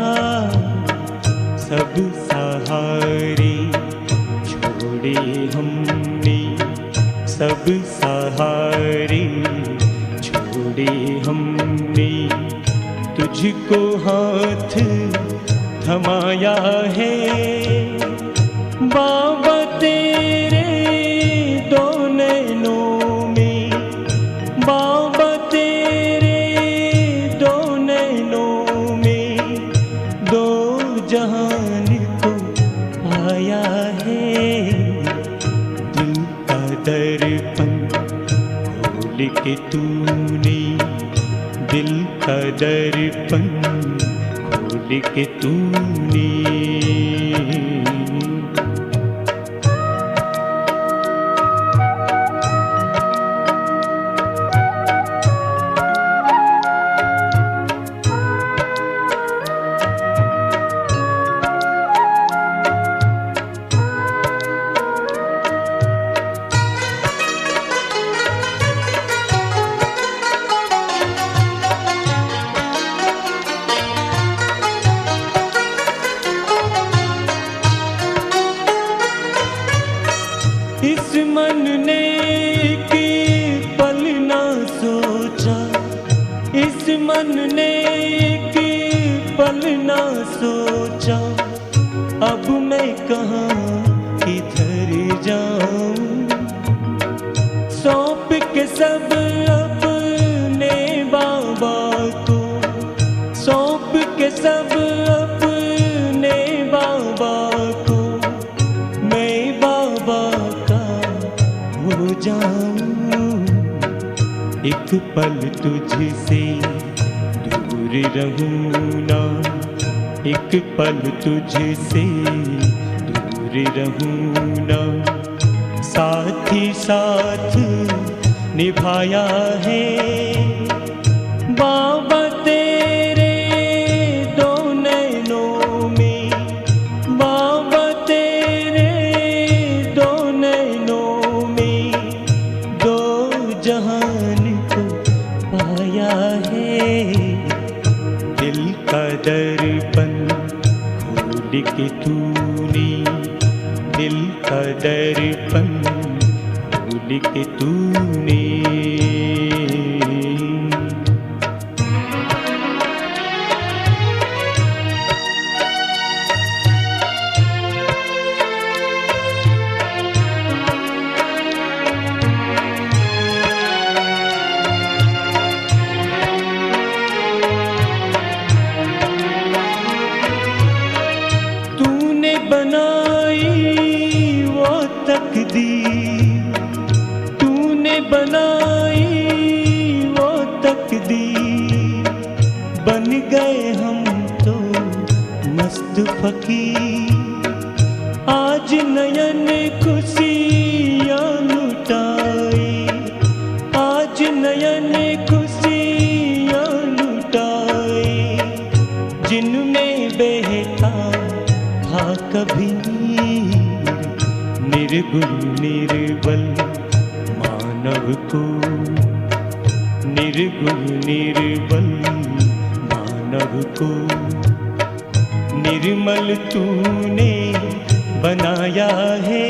सब सहारे छोड़े हमने, सब सहारे छोड़े हमने, तुझको हाथ थमाया है। बाबा तेरे दो नैनों में, खोल के तूने दिल का दर्पण खोल के तूने। इस मन ने कि पल ना सोचा, इस मन ने कि पल ना सोचा, अब मैं कहाँ किधर जाऊं। सौंप के सब अपने बाबा को, सौंप के सब अपने बाबा को, मैं बाबा हो जाऊं। एक पल तुझसे दूर रहूं ना, एक पल तुझसे दूर रहूं ना। साथ ही साथ निभाया है बाबा तेरे दो नैनों में, बाबा तेरे दो नैनों में, दो जहान को पाया है। दिल का दर्पण खोल के तूने, दिल का दर्पण खोल के तूने। बनाई वो तकदीर, तूने बनाई वो तकदीर, बन गए हम तो मस्त फकीर। आज नयन खुशियाँ लुटाई, आज नयन खुशियाँ लुटाई, जिनमें बहता कभी निर्गुण निर्बल मानव को, निर्गुण निर्बल मानव को, निर्मल तूने बनाया है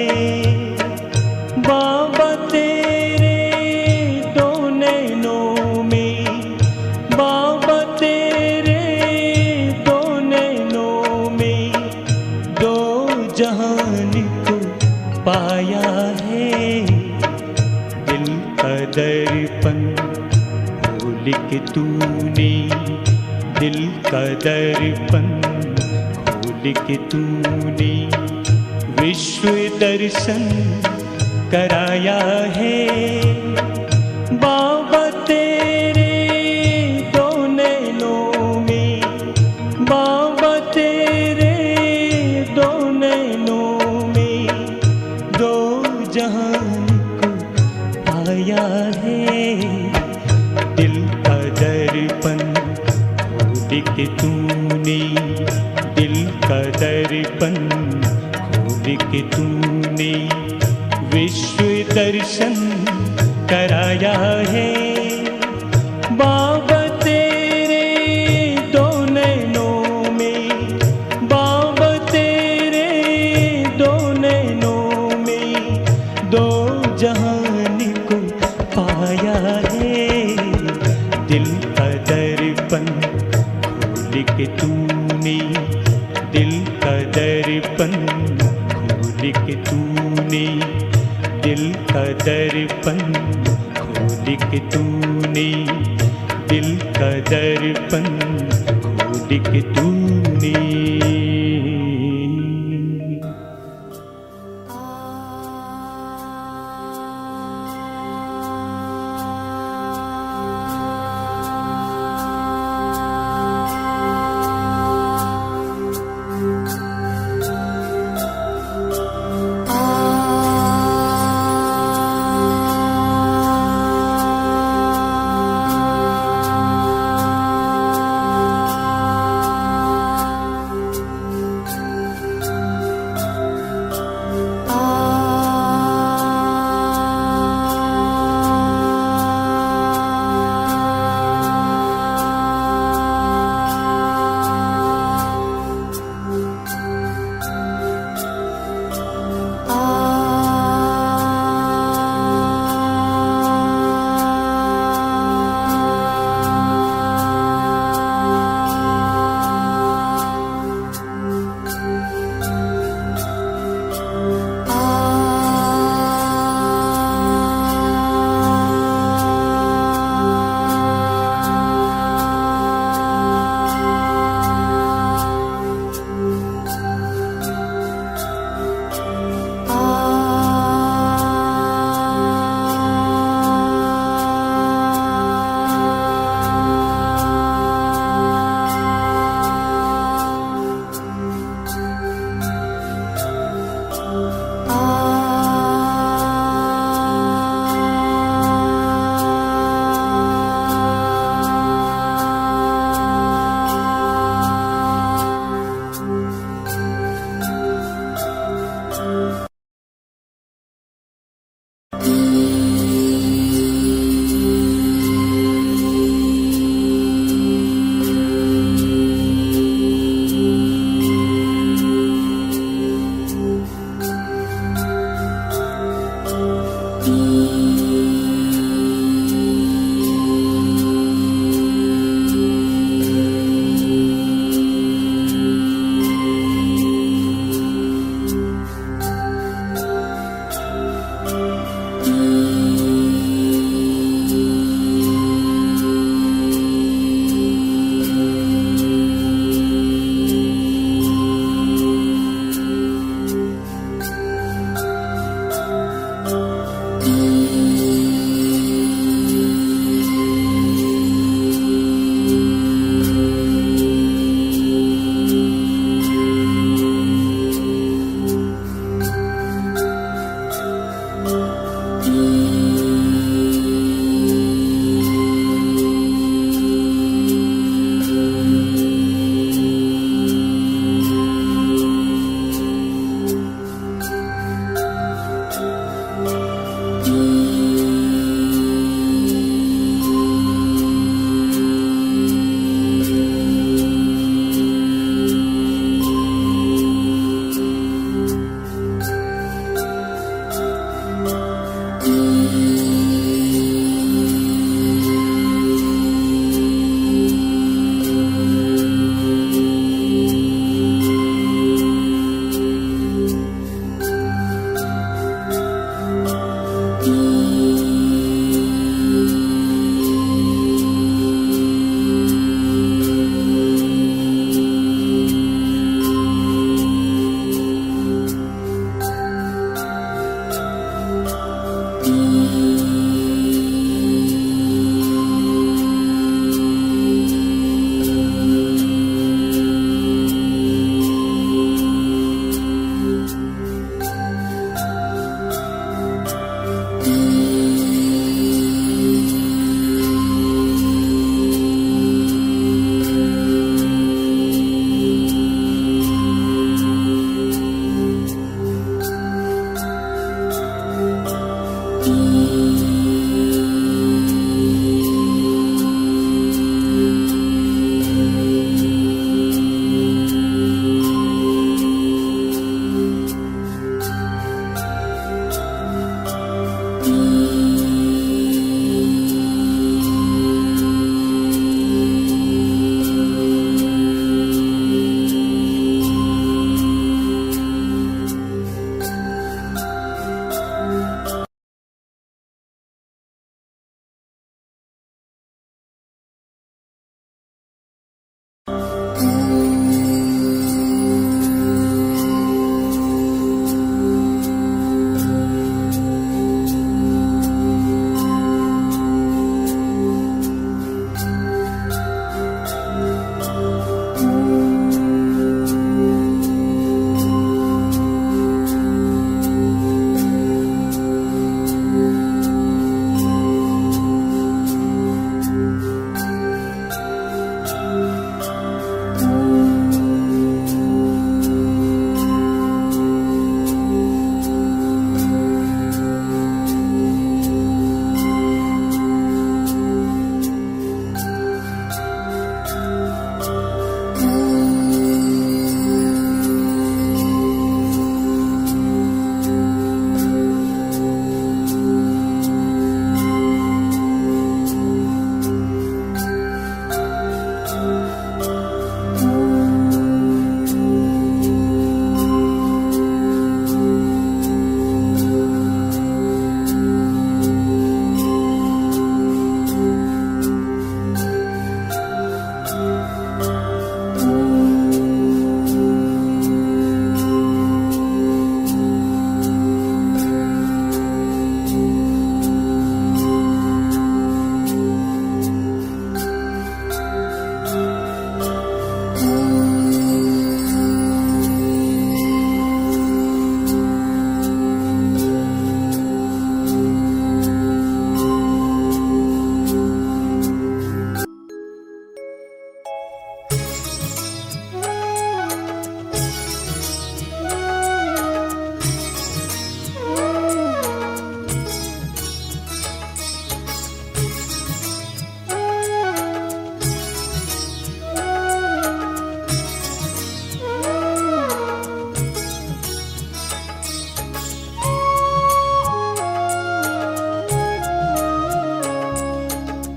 बाबा तेरे दो नैनों में, बाबा तेरे दो नैनों में, दो जहान को पाया है। दिल का दर्पण खोल के तूने, दिल का दर्पण खोल के तूने, विश्व दर्शन कराया है बाबा तेरे दो नैनों में, बाबा तेरे दो नैनों में, दो जहान को पाया है। दिल का दर्पण खोल के तूने, दिल का दर्पण खोल के तूने, विश्व दर्शन कराया है बाबा तेरे दो नैनों में, बाबा तेरे दो नैनों में, दो जहान को पाया है। दिल का दर्पण खोल के तूने, दिल का दर्पण खोल के तूने, दिल का दर्पण खोल के तूने, दिल का दर्पण खोल के तूने।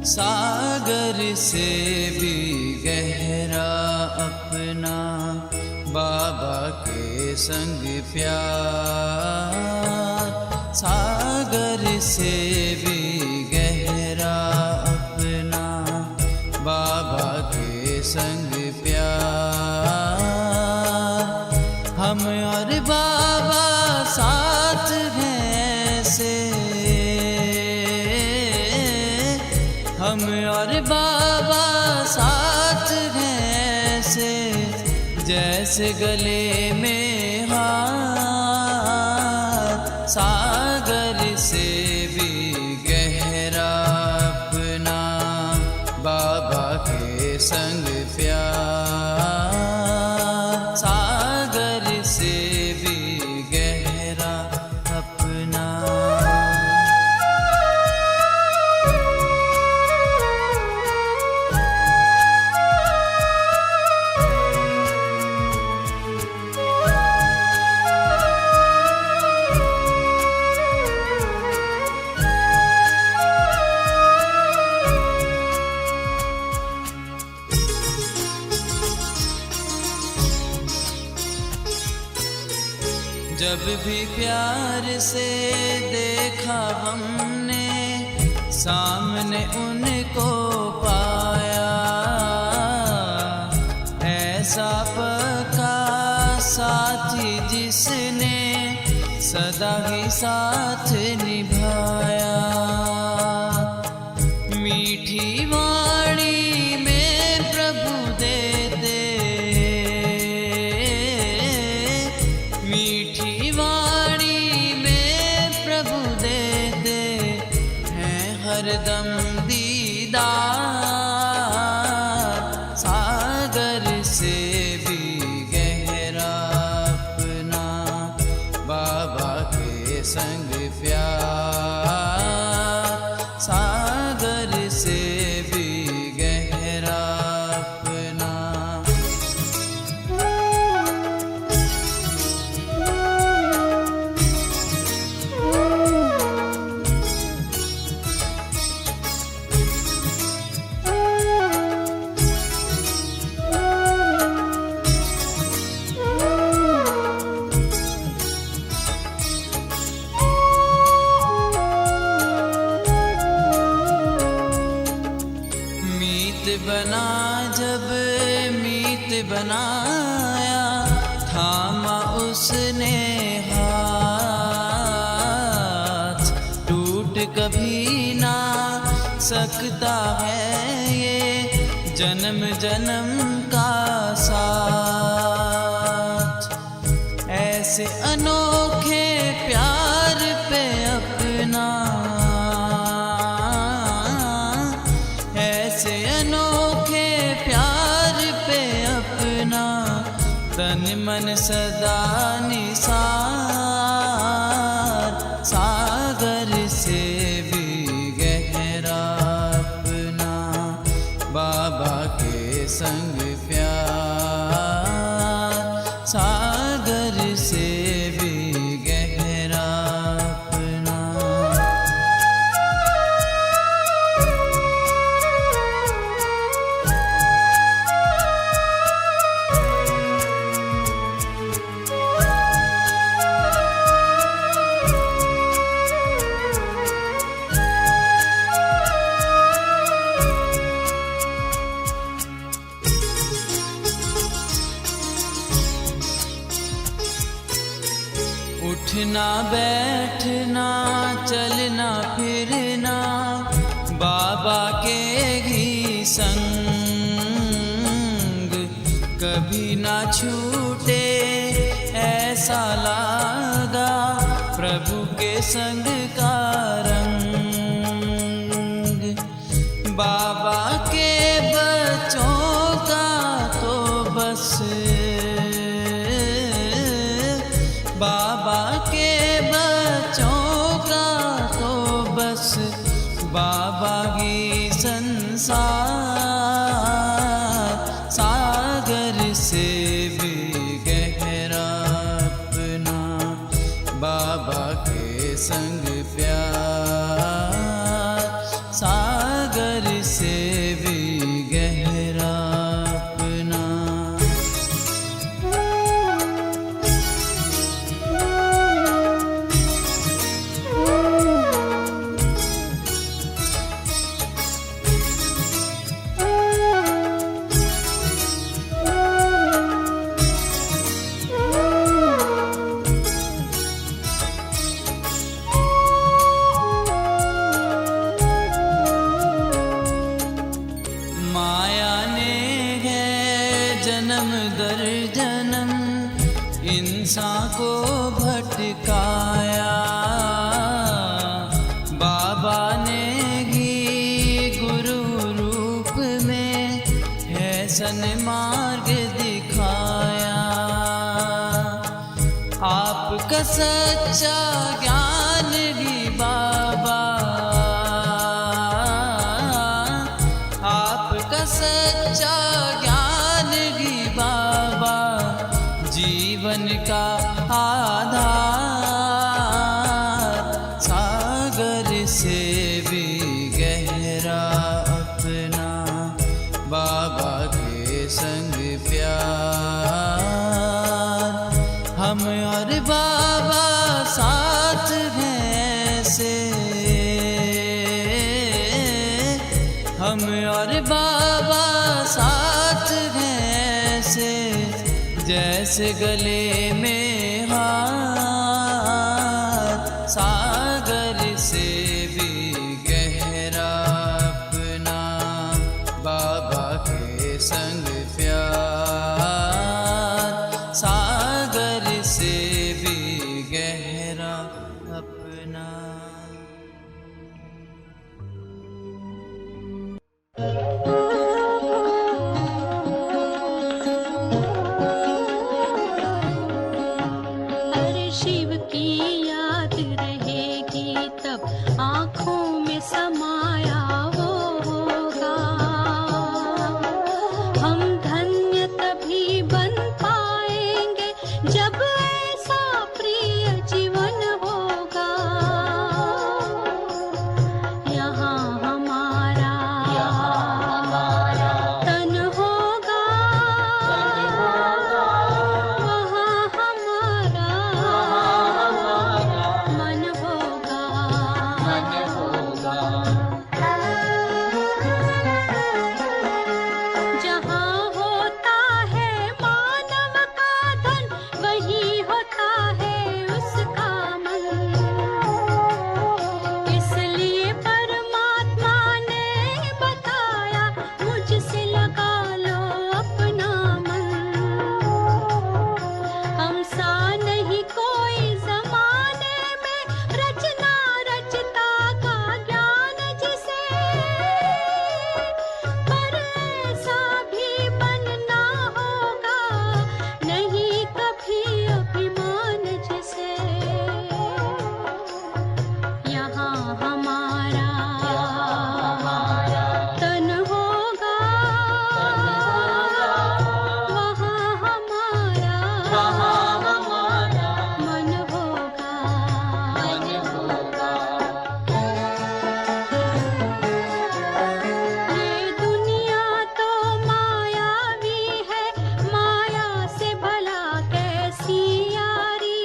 सागर से भी गहरा अपना बाबा के संग प्यार। सागर से भी गहरा अपना बाबा के संग प्यार। हम और बाबा साथ हैं ऐसे, हम और बाबा साथ हैं ऐसे, जैसे गले में हाथ। सागर से भी गहरा अपना बाबा के संग प्यार। सागर से भी गहरा अपना। जब भी प्यार से देखा हमने, सामने उनको पाया। ऐसा पक्का साथी जिसने सदा ही साथ निभाया। मीठी वाणी में प्रभु देते, मीठी वाणी में प्रभु देते हैं हरदम दीदार। सागर से भी गहरा अपना बाबा के संग प्यार। सागर से भी गहरा अपना। मीत बना जब मीत बनाया, थामा उसने हाथ। टूट कभी ना सकता है ये जन्म जन्म का साथ। ऐसे अनोखे प्यार पे अपना, ऐसे अनोखे प्यार पे अपना तन मन सदा निसार। सागर से भी गहरा अपना बाबा के संग प्यार। सागर से भी गहरा अपना। उठना बैठना चलना फिरना बाबा के ही संग। कभी ना छूटे ऐसा लागा प्रभु के संग का रंग। बाबा के बच्चों का तो बस, बाबा के बच्चों का तो बस बाबा ही संसार। सागर से भी गहरा अपना बाबा के संग प्यार। सागर इंसान को भटकाया। बाबा ने ही गुरु रूप में है सन्मार्ग दिखाया। आपका सच्चा ज्ञान भी बाबा, आपका सच्चा ज्ञान भी बाबा जीवन का आधार। सागर से भी गहरा अपना बाबा के संग प्यार। हम और बाबा साथ हैं ऐसे, हम और बाबा साथ हैं ऐसे, जैसे गले में हाथ। सागर से भी गहरा अपना बाबा के संग प्यार। सागर से भी गहरा अपना। अरे शिव की याद रहेगी तब आँखों में समाया वो होगा। हम धन्य तभी बन पाएंगे जब ऐसा प्रिय जीवन होगा। यहाँ हमारा तन होगा, वहाँ हमारा मन होगा। जहाँ होता है मानव का धन, वही होता है उसका मन। इसलिए परमात्मा ने बताया, मुझसे लगा लो अपना मन। हम सा नहीं कोई जमाने में, रचना रचता का ज्ञान जिसे, पर ऐसा भी बनना होगा नहीं कभी अभिमान जिसे। यहाँ हमारा तन होगा, वहाँ हमारा मन होगा। ये दुनिया तो मायावी है, माया से भला कैसी यारी।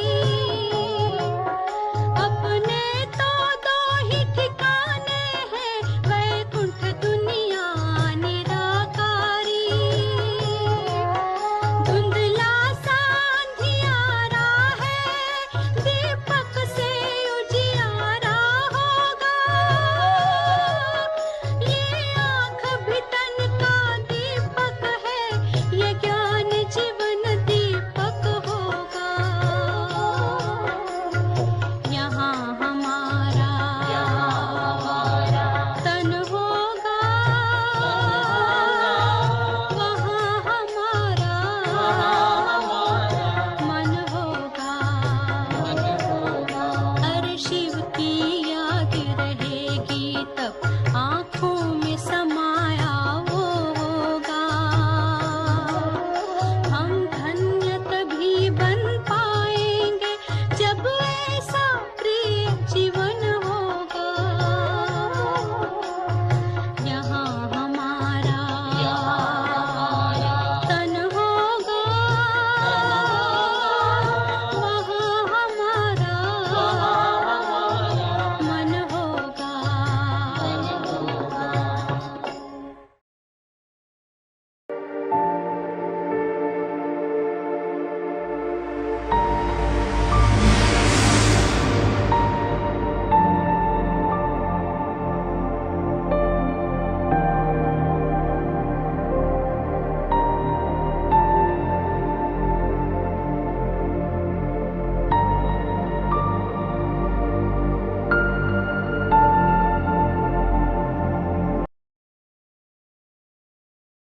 अपने तो दो ही ठिकाने हैं, वैकुंठ दुनिया निराकारी। धुंधला सा अंधियारा है, दीपक से उजियारा होगा। ये आँख भी तन का दीपक है, ये ज्ञान जीवन दीपक होगा। यहाँ हमारा तन होगा, वहाँ हमारा मन होगा। अरे शिव की याद रहेगी तब